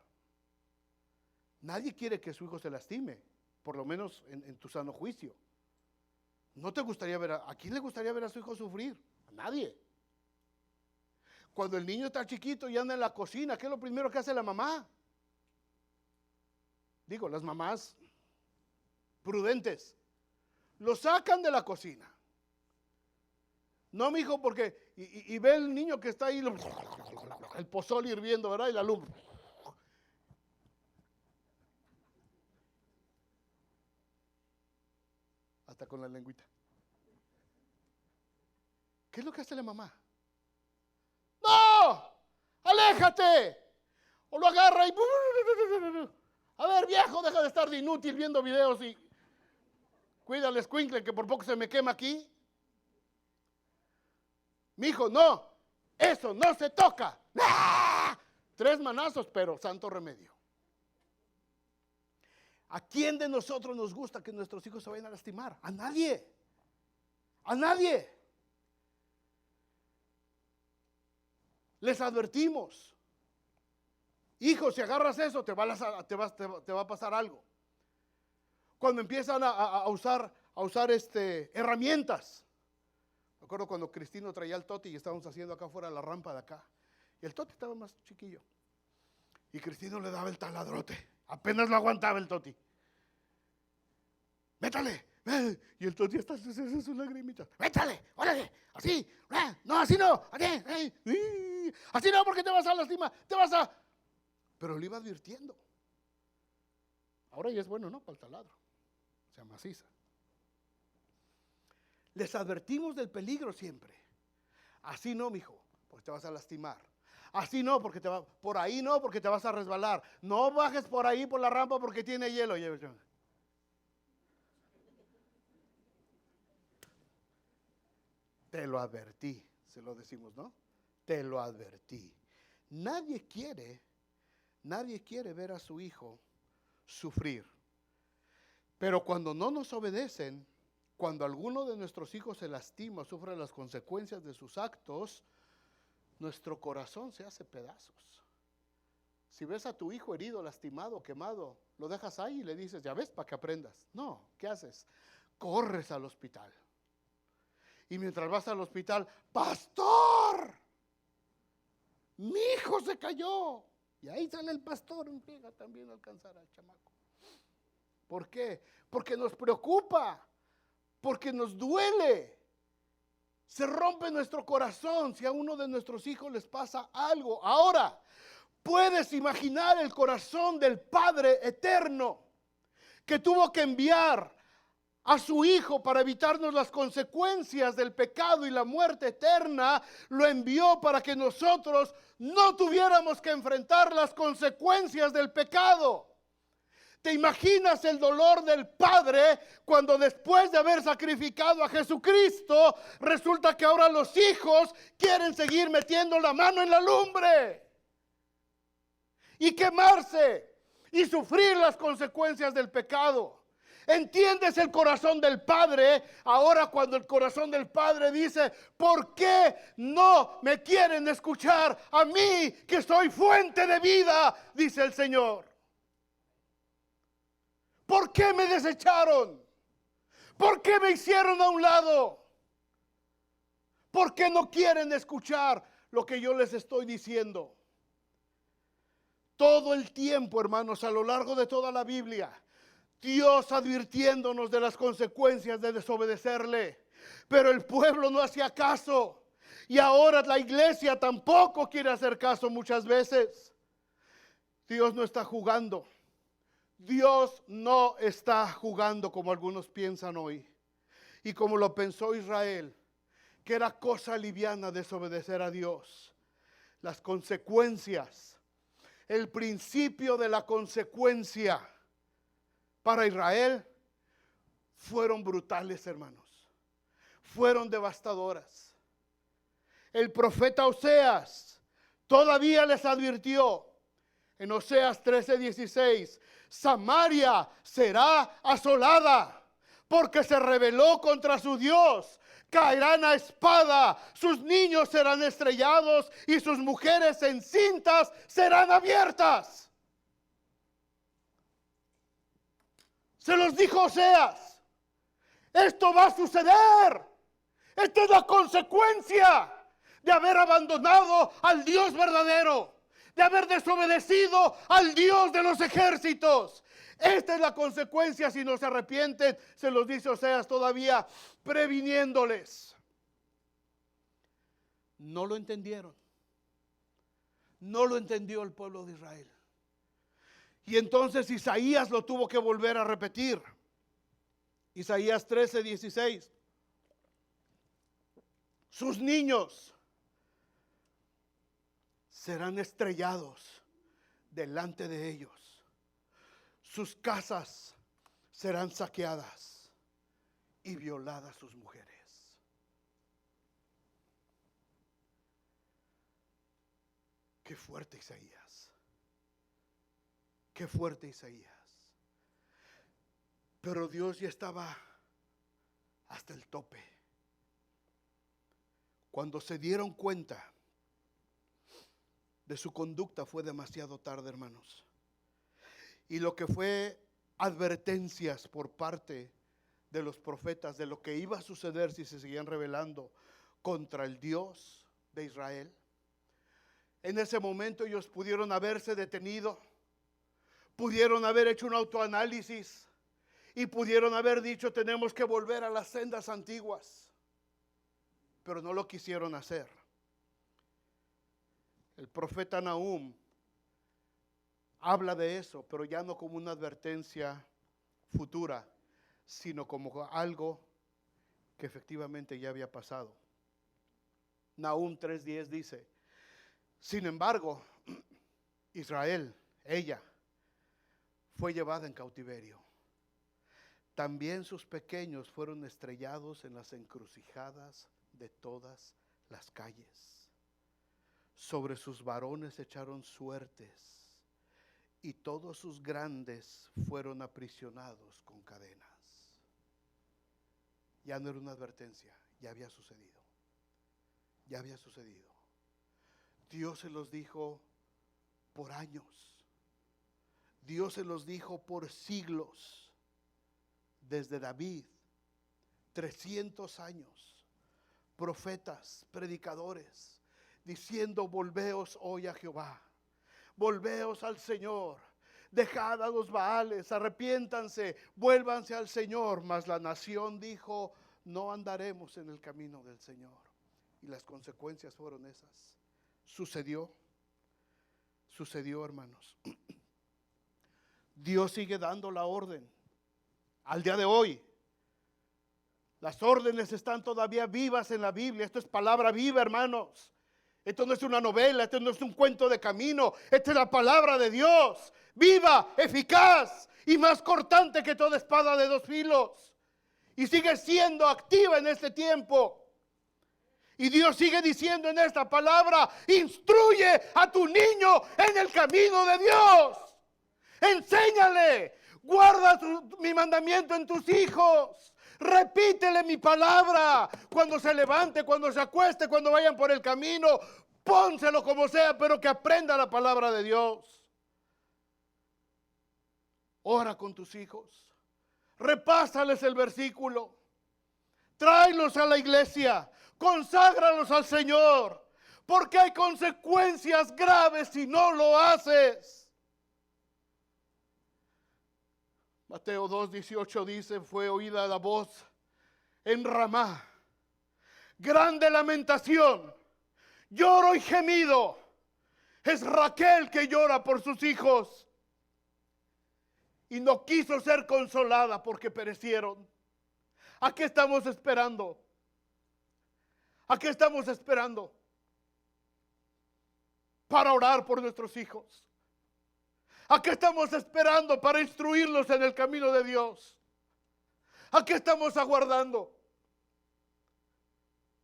Nadie quiere que su hijo se lastime, por lo menos en tu sano juicio. ¿No te gustaría ver a quién le gustaría ver a su hijo sufrir? A nadie. Cuando el niño está chiquito y anda en la cocina, ¿qué es lo primero que hace la mamá? Digo, las mamás prudentes. Lo sacan de la cocina. No, mi hijo, porque y ve el niño que está ahí, el pozole hirviendo, ¿verdad? Y la luz. Hasta con la lengüita. ¿Qué es lo que hace la mamá? ¡No! ¡Aléjate! O lo agarra y... A ver, viejo, deja de estar de inútil viendo videos y... Cuida al escuincle que por poco se me quema aquí. Mi hijo, no, eso no se toca. ¡Ah! 3 manazos, pero santo remedio. ¿A quién de nosotros nos gusta que nuestros hijos se vayan a lastimar? A nadie. A nadie. Les advertimos: hijo, si agarras eso, te va a pasar algo. Cuando empiezan a usar herramientas. Me acuerdo cuando Cristino traía el Toti y estábamos haciendo acá afuera la rampa de acá. Y el Toti estaba más chiquillo. Y Cristino le daba el taladrote. Apenas lo aguantaba el Toti. ¡Métale! Y el Toti está haciendo sus lagrimitas. ¡Métale! ¡Órale! ¡Así! ¡No, así no! ¡Así no, porque te vas a lastimar! ¡Te vas a...! Pero le iba advirtiendo. Ahora ya es bueno, ¿no? Para el taladro. Se amaciza. Les advertimos del peligro siempre. Así no, mijo, porque te vas a lastimar. Así no, porque por ahí no, porque te vas a resbalar. No bajes por ahí por la rampa porque tiene hielo. Te lo advertí, se lo decimos, ¿no? Te lo advertí. Nadie quiere ver a su hijo sufrir. Pero cuando no nos obedecen, cuando alguno de nuestros hijos se lastima, sufre las consecuencias de sus actos, nuestro corazón se hace pedazos. Si ves a tu hijo herido, lastimado, quemado, lo dejas ahí y le dices, ya ves, para que aprendas. No, ¿qué haces? Corres al hospital. Y mientras vas al hospital, pastor, mi hijo se cayó. Y ahí sale el pastor, llega también a alcanzar al chamaco. ¿Por qué? Porque nos preocupa, porque nos duele. Se rompe nuestro corazón si a uno de nuestros hijos les pasa algo. Ahora, puedes imaginar el corazón del Padre eterno que tuvo que enviar a su Hijo para evitarnos las consecuencias del pecado y la muerte eterna. Lo envió para que nosotros no tuviéramos que enfrentar las consecuencias del pecado. ¿Te imaginas el dolor del Padre cuando después de haber sacrificado a Jesucristo, resulta que ahora los hijos quieren seguir metiendo la mano en la lumbre y quemarse y sufrir las consecuencias del pecado? ¿Entiendes el corazón del Padre? Ahora cuando el corazón del Padre dice, ¿por qué no me quieren escuchar a mí que soy fuente de vida? Dice el Señor. ¿Por qué me desecharon? ¿Por qué me hicieron a un lado? ¿Por qué no quieren escuchar lo que yo les estoy diciendo? Todo el tiempo, hermanos, a lo largo de toda la Biblia, Dios advirtiéndonos de las consecuencias de desobedecerle. Pero el pueblo no hacía caso. Y ahora la iglesia tampoco quiere hacer caso muchas veces. Dios no está jugando. Dios no está jugando como algunos piensan hoy. Y como lo pensó Israel, que era cosa liviana desobedecer a Dios. Las consecuencias, el principio de la consecuencia para Israel fueron brutales, hermanos. Fueron devastadoras. El profeta Oseas todavía les advirtió en Oseas 13:16, Samaria será asolada porque se rebeló contra su Dios. Caerán a espada, sus niños serán estrellados y sus mujeres encintas serán abiertas. Se los dijo Oseas. Esto va a suceder. Esta es la consecuencia de haber abandonado al Dios verdadero, de haber desobedecido al Dios de los ejércitos. Esta es la consecuencia si no se arrepienten, se los dice Oseas todavía, previniéndoles. No lo entendieron. No lo entendió el pueblo de Israel. Y entonces Isaías lo tuvo que volver a repetir. Isaías 13:16. Sus niños serán estrellados delante de ellos. Sus casas serán saqueadas y violadas sus mujeres. Qué fuerte Isaías. Qué fuerte Isaías. Pero Dios ya estaba hasta el tope. Cuando se dieron cuenta de su conducta fue demasiado tarde, hermanos. Y lo que fue advertencias por parte de los profetas de lo que iba a suceder si se seguían rebelando contra el Dios de Israel. En ese momento ellos pudieron haberse detenido, pudieron haber hecho un autoanálisis y pudieron haber dicho tenemos que volver a las sendas antiguas, pero no lo quisieron hacer. El profeta Nahum habla de eso, pero ya no como una advertencia futura, sino como algo que efectivamente ya había pasado. Nahum 3:10 dice, sin embargo, Israel, ella, fue llevada en cautiverio. También sus pequeños fueron estrellados en las encrucijadas de todas las calles. Sobre sus varones echaron suertes y todos sus grandes fueron aprisionados con cadenas. Ya no era una advertencia, ya había sucedido. Ya había sucedido. Dios se los dijo por años. Dios se los dijo por siglos. Desde David, 300 años. Profetas, predicadores, diciendo: volveos hoy a Jehová. Volveos al Señor. Dejad a los Baales, arrepiéntanse, vuélvanse al Señor. Mas la nación dijo: no andaremos en el camino del Señor. Y las consecuencias fueron esas. Sucedió, hermanos. Dios sigue dando la orden al día de hoy. Las órdenes están todavía vivas en la Biblia. Esto es palabra viva, hermanos. Esto no es una novela, esto no es un cuento de camino. Esta es la palabra de Dios, viva, eficaz y más cortante que toda espada de dos filos. Y sigue siendo activa en este tiempo. Y Dios sigue diciendo en esta palabra: instruye a tu niño en el camino de Dios. Enséñale, guarda mi mandamiento en tus hijos. Repítele mi palabra cuando se levante, cuando se acueste, cuando vayan por el camino. Pónselo como sea, pero que aprenda la palabra de Dios. Ora con tus hijos. Repásales el versículo. Tráelos a la iglesia. Conságralos al Señor. Porque hay consecuencias graves si no lo haces. Mateo 2:18 dice: fue oída la voz en Ramá, grande lamentación, lloro y gemido. Es Raquel que llora por sus hijos y no quiso ser consolada porque perecieron. ¿A qué estamos esperando? ¿A qué estamos esperando? Para orar por nuestros hijos. ¿A qué estamos esperando para instruirlos en el camino de Dios? ¿A qué estamos aguardando?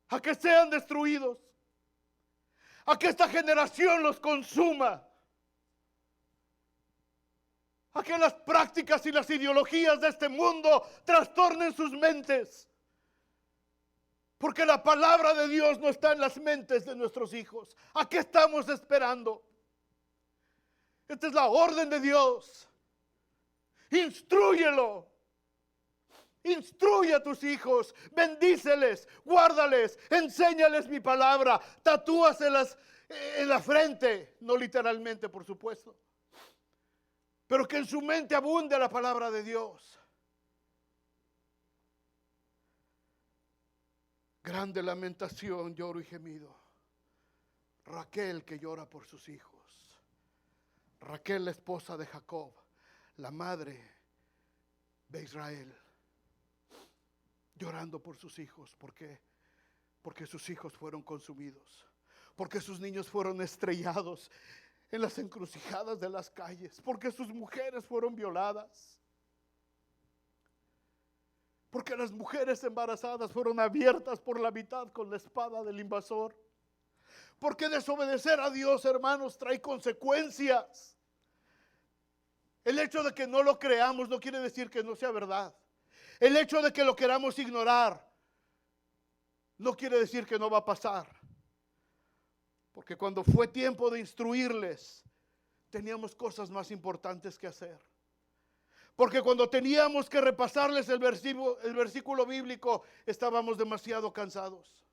¿A que sean destruidos? ¿A que esta generación los consuma? ¿A que las prácticas y las ideologías de este mundo trastornen sus mentes? Porque la palabra de Dios no está en las mentes de nuestros hijos. ¿A qué estamos esperando? Esta es la orden de Dios. Instrúyelo. Instruye a tus hijos. Bendíceles. Guárdales. Enséñales mi palabra. Tatúaselas en la frente. No literalmente, por supuesto. Pero que en su mente abunde la palabra de Dios. Grande lamentación, lloro y gemido. Raquel que llora por sus hijos. Raquel, la esposa de Jacob, la madre de Israel, llorando por sus hijos. ¿Por qué? Porque sus hijos fueron consumidos. Porque sus niños fueron estrellados en las encrucijadas de las calles. Porque sus mujeres fueron violadas. Porque las mujeres embarazadas fueron abiertas por la mitad con la espada del invasor. Porque desobedecer a Dios, hermanos, trae consecuencias. El hecho de que no lo creamos no quiere decir que no sea verdad. El hecho de que lo queramos ignorar no quiere decir que no va a pasar. Porque cuando fue tiempo de instruirles, teníamos cosas más importantes que hacer. Porque cuando teníamos que repasarles el versículo bíblico, estábamos demasiado cansados.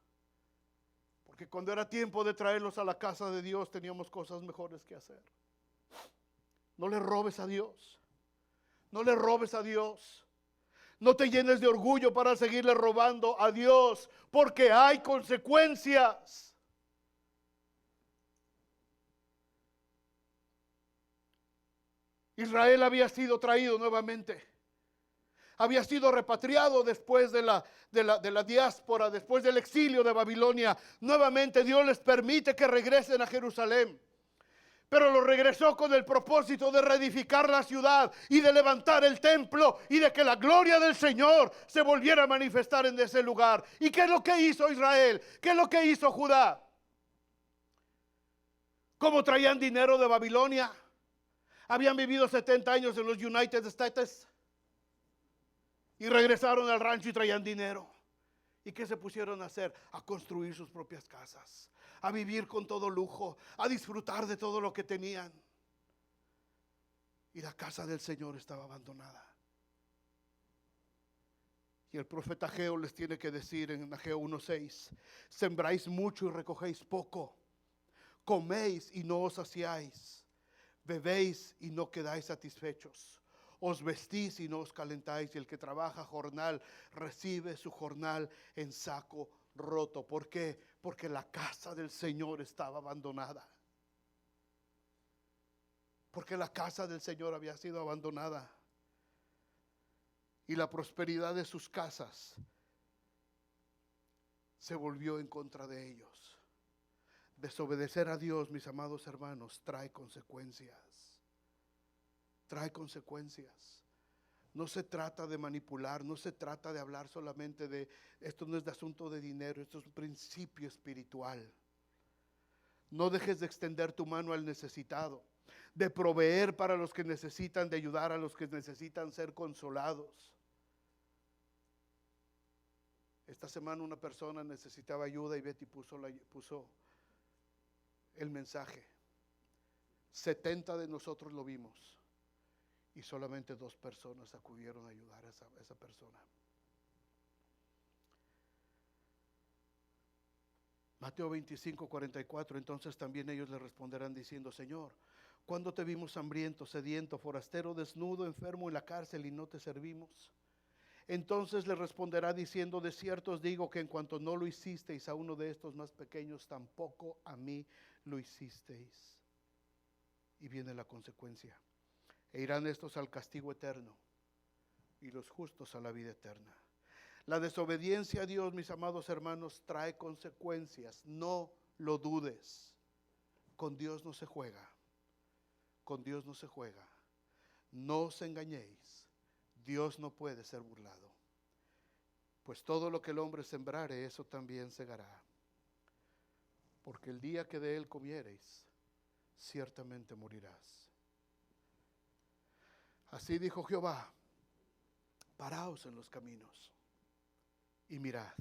Porque cuando era tiempo de traerlos a la casa de Dios, teníamos cosas mejores que hacer. No le robes a Dios. No le robes a Dios. No te llenes de orgullo para seguirle robando a Dios, porque hay consecuencias. Israel había sido traído nuevamente. Había sido repatriado después de la diáspora, después del exilio de Babilonia. Nuevamente Dios les permite que regresen a Jerusalén. Pero lo regresó con el propósito de reedificar la ciudad y de levantar el templo y de que la gloria del Señor se volviera a manifestar en ese lugar. ¿Y qué es lo que hizo Israel? ¿Qué es lo que hizo Judá? ¿Cómo traían dinero de Babilonia? Habían vivido 70 años en los United States y regresaron al rancho y traían dinero. ¿Y qué se pusieron a hacer? A construir sus propias casas, a vivir con todo lujo, a disfrutar de todo lo que tenían. Y la casa del Señor estaba abandonada. Y el profeta Ageo les tiene que decir en Ageo 1:6: sembráis mucho y recogéis poco, coméis y no os saciáis, bebéis y no quedáis satisfechos, os vestís y no os calentáis, y el que trabaja jornal recibe su jornal en saco roto. ¿Por qué? Porque la casa del Señor estaba abandonada. Porque la casa del Señor había sido abandonada. Y la prosperidad de sus casas se volvió en contra de ellos. Desobedecer a Dios, mis amados hermanos, trae consecuencias. Trae consecuencias. No se trata de manipular, no se trata de hablar solamente de, esto no es de asunto de dinero, esto es un principio espiritual. No dejes de extender tu mano al necesitado, de proveer para los que necesitan, de ayudar a los que necesitan ser consolados. Esta semana una persona necesitaba ayuda y Betty puso el mensaje. 70 de nosotros lo vimos y solamente 2 personas acudieron a ayudar a esa persona. Mateo 25:44, entonces también ellos le responderán diciendo: Señor, ¿cuándo te vimos hambriento, sediento, forastero, desnudo, enfermo en la cárcel y no te servimos? Entonces le responderá diciendo: de cierto os digo que en cuanto no lo hicisteis a uno de estos más pequeños, tampoco a mí lo hicisteis. Y viene la consecuencia: e irán estos al castigo eterno y los justos a la vida eterna. La desobediencia a Dios, mis amados hermanos, trae consecuencias. No lo dudes. Con Dios no se juega. Con Dios no se juega. No os engañéis. Dios no puede ser burlado. Pues todo lo que el hombre sembrare, eso también segará. Porque el día que de él comiereis, ciertamente morirás. Así dijo Jehová: paraos en los caminos y mirad,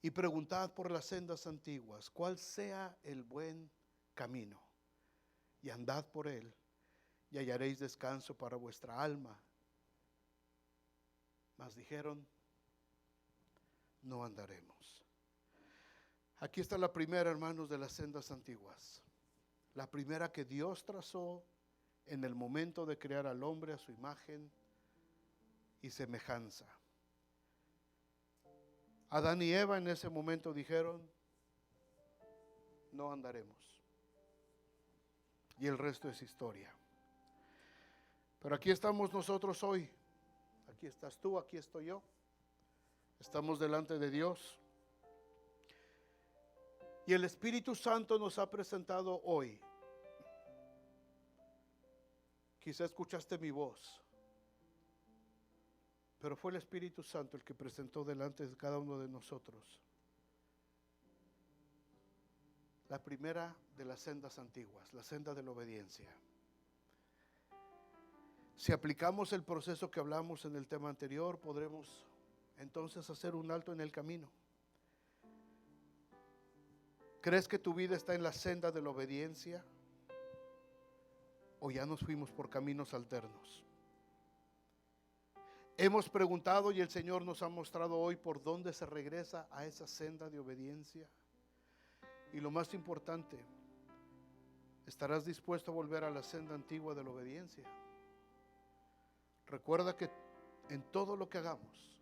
y preguntad por las sendas antiguas, cuál sea el buen camino, y andad por él, y hallaréis descanso para vuestra alma. Mas dijeron: no andaremos. Aquí está la primera, hermanos, de las sendas antiguas. La primera que Dios trazó en el momento de crear al hombre a su imagen y semejanza. Adán y Eva en ese momento dijeron: no andaremos. Y el resto es historia. Pero aquí estamos nosotros hoy. Aquí estás tú, aquí estoy yo. Estamos delante de Dios. Y el Espíritu Santo nos ha presentado hoy. Quizá escuchaste mi voz, pero fue el Espíritu Santo el que presentó delante de cada uno de nosotros la primera de las sendas antiguas, la senda de la obediencia. Si aplicamos el proceso que hablamos en el tema anterior, podremos entonces hacer un alto en el camino. ¿Crees que tu vida está en la senda de la obediencia? ¿O ya nos fuimos por caminos alternos? Hemos preguntado y el Señor nos ha mostrado hoy por dónde se regresa a esa senda de obediencia. Y lo más importante, ¿estarás dispuesto a volver a la senda antigua de la obediencia? Recuerda que en todo lo que hagamos,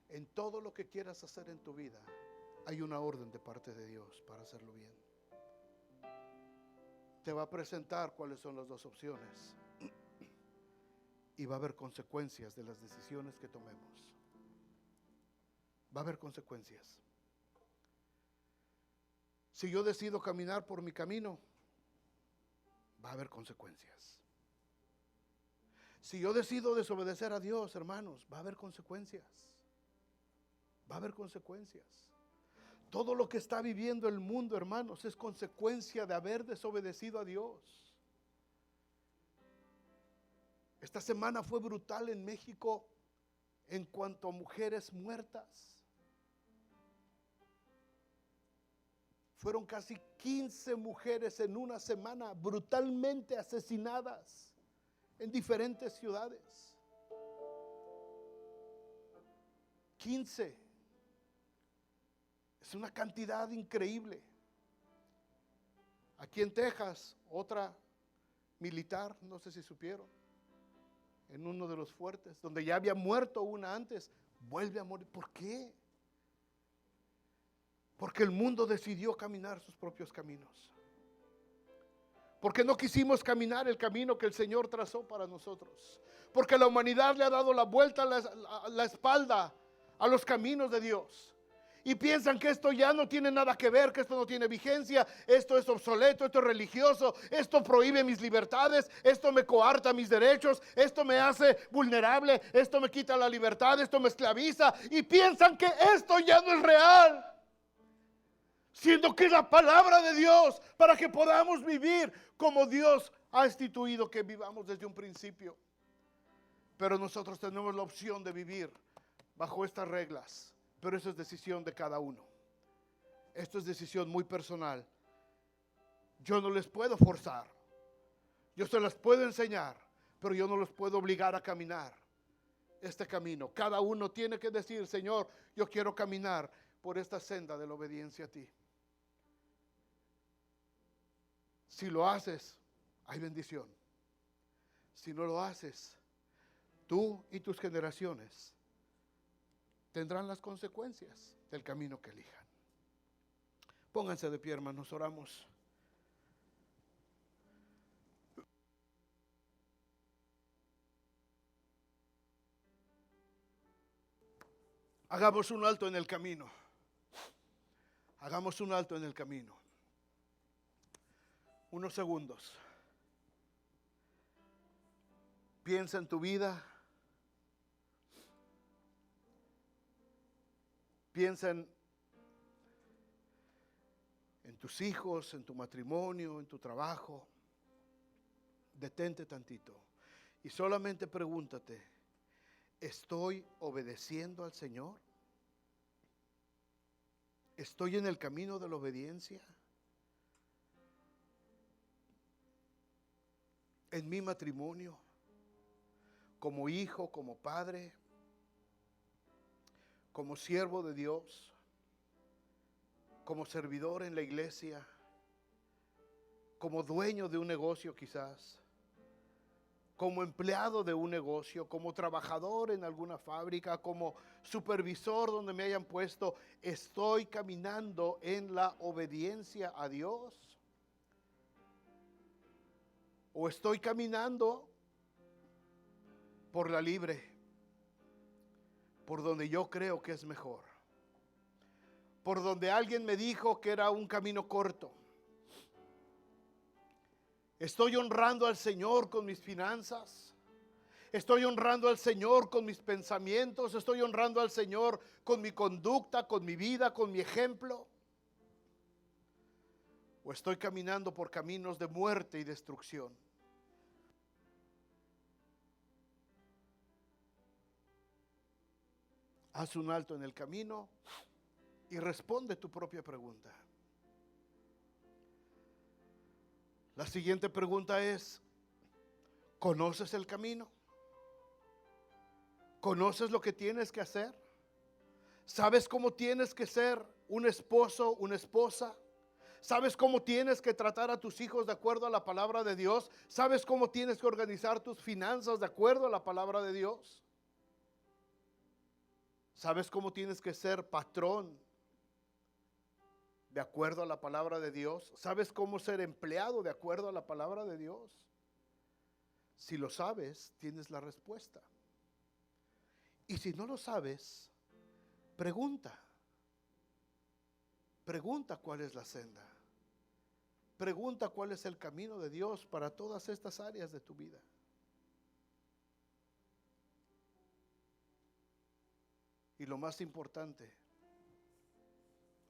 en todo lo que quieras hacer en tu vida, hay una orden de parte de Dios para hacerlo bien. Te va a presentar cuáles son las 2 opciones y va a haber consecuencias de las decisiones que tomemos. Va a haber consecuencias. Si yo decido caminar por mi camino, va a haber consecuencias. Si yo decido desobedecer a Dios, hermanos, va a haber consecuencias. Va a haber consecuencias. Todo lo que está viviendo el mundo, hermanos, es consecuencia de haber desobedecido a Dios. Esta semana fue brutal en México en cuanto a mujeres muertas. Fueron casi 15 mujeres en una semana brutalmente asesinadas en diferentes ciudades. 15. Es una cantidad increíble. Aquí en Texas, otra militar, no sé si supieron, en uno de los fuertes, donde ya había muerto una antes, vuelve a morir. ¿Por qué? Porque el mundo decidió caminar sus propios caminos. Porque no quisimos caminar el camino que el Señor trazó para nosotros. Porque la humanidad le ha dado la vuelta a la espalda a los caminos de Dios. Y piensan que esto ya no tiene nada que ver, que esto no tiene vigencia, esto es obsoleto, esto es religioso, esto prohíbe mis libertades, esto me coarta mis derechos, esto me hace vulnerable, esto me quita la libertad, esto me esclaviza. Y piensan que esto ya no es real. Siendo que es la palabra de Dios para que podamos vivir como Dios ha instituido que vivamos desde un principio. Pero nosotros tenemos la opción de vivir bajo estas reglas, pero eso es decisión de cada uno. Esto es decisión muy personal. Yo no les puedo forzar, yo se las puedo enseñar, pero yo no los puedo obligar a caminar este camino. Cada uno tiene que decir: Señor, yo quiero caminar por esta senda de la obediencia a ti. Si lo haces, hay bendición. Si no lo haces, tú y tus generaciones tendrán las consecuencias del camino que elijan. Pónganse de pie, hermanos, oramos. Hagamos un alto en el camino. Hagamos un alto en el camino. Unos segundos. Piensa en tu vida. Piensa en tus hijos, en tu matrimonio, en tu trabajo. Detente tantito y solamente pregúntate: ¿estoy obedeciendo al Señor? ¿Estoy en el camino de la obediencia? En mi matrimonio, como hijo, como padre, como siervo de Dios, como servidor en la iglesia, como dueño de un negocio quizás, como empleado de un negocio, como trabajador en alguna fábrica, como supervisor donde me hayan puesto. ¿Estoy caminando en la obediencia a Dios? ¿O estoy caminando por la libre, por donde yo creo que es mejor, por donde alguien me dijo que era un camino corto? ¿Estoy honrando al Señor con mis finanzas? ¿Estoy honrando al Señor con mis pensamientos? ¿Estoy honrando al Señor con mi conducta, con mi vida, con mi ejemplo? ¿O estoy caminando por caminos de muerte y destrucción? Haz un alto en el camino y responde tu propia pregunta. La siguiente pregunta es: ¿conoces el camino? ¿Conoces lo que tienes que hacer? ¿Sabes cómo tienes que ser un esposo, una esposa? ¿Sabes cómo tienes que tratar a tus hijos de acuerdo a la palabra de Dios? ¿Sabes cómo tienes que organizar tus finanzas de acuerdo a la palabra de Dios? ¿Sabes cómo tienes que ser patrón de acuerdo a la palabra de Dios? ¿Sabes cómo ser empleado de acuerdo a la palabra de Dios? Si lo sabes, tienes la respuesta. Y si no lo sabes, pregunta. Pregunta cuál es la senda. Pregunta cuál es el camino de Dios para todas estas áreas de tu vida. Y lo más importante,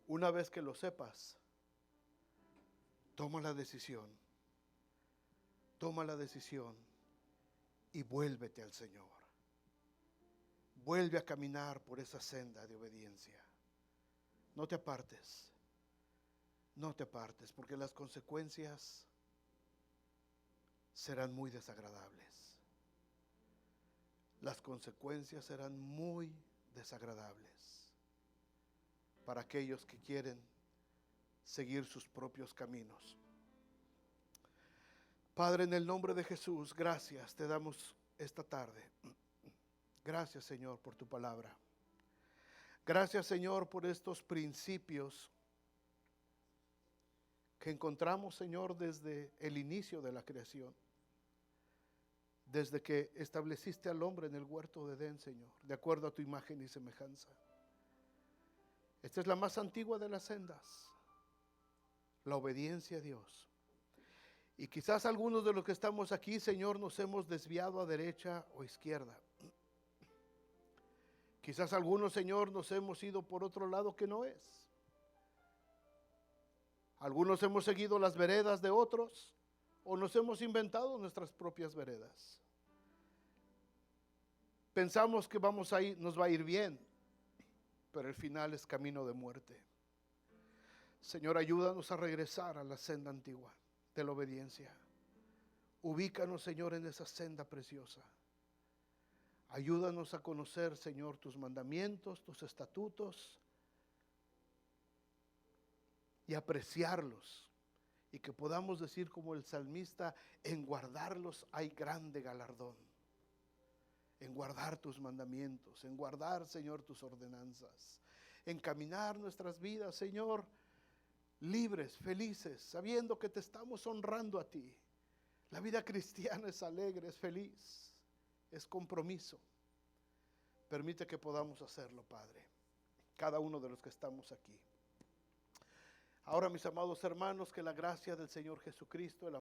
una vez que lo sepas, toma la decisión. Toma la decisión y vuélvete al Señor. Vuelve a caminar por esa senda de obediencia. No te apartes. no te apartes, porque las consecuencias serán muy desagradables. Las consecuencias serán muy desagradables para aquellos que quieren seguir sus propios caminos. Padre, en el nombre de Jesús, gracias te damos esta tarde. Gracias, Señor, por tu palabra. Gracias, Señor, por estos principios que encontramos, Señor, desde el inicio de la creación. Desde que estableciste al hombre en el huerto de Edén, Señor, de acuerdo a tu imagen y semejanza. Esta es la más antigua de las sendas, la obediencia a Dios. Y quizás algunos de los que estamos aquí, Señor, nos hemos desviado a derecha o izquierda. Quizás algunos, Señor, nos hemos ido por otro lado que no es. Algunos hemos seguido las veredas de otros o nos hemos inventado nuestras propias veredas. Pensamos que nos va a ir bien, pero el final es camino de muerte. Señor, ayúdanos a regresar a la senda antigua de la obediencia. Ubícanos, Señor, en esa senda preciosa. Ayúdanos a conocer, Señor, tus mandamientos, tus estatutos, y apreciarlos, y que podamos decir como el salmista: en guardarlos hay grande galardón. En guardar tus mandamientos, en guardar, Señor, tus ordenanzas, en caminar nuestras vidas, Señor, libres, felices, sabiendo que te estamos honrando a ti. La vida cristiana es alegre, es feliz, es compromiso. Permite que podamos hacerlo, Padre, cada uno de los que estamos aquí. Ahora, mis amados hermanos, que la gracia del Señor Jesucristo, el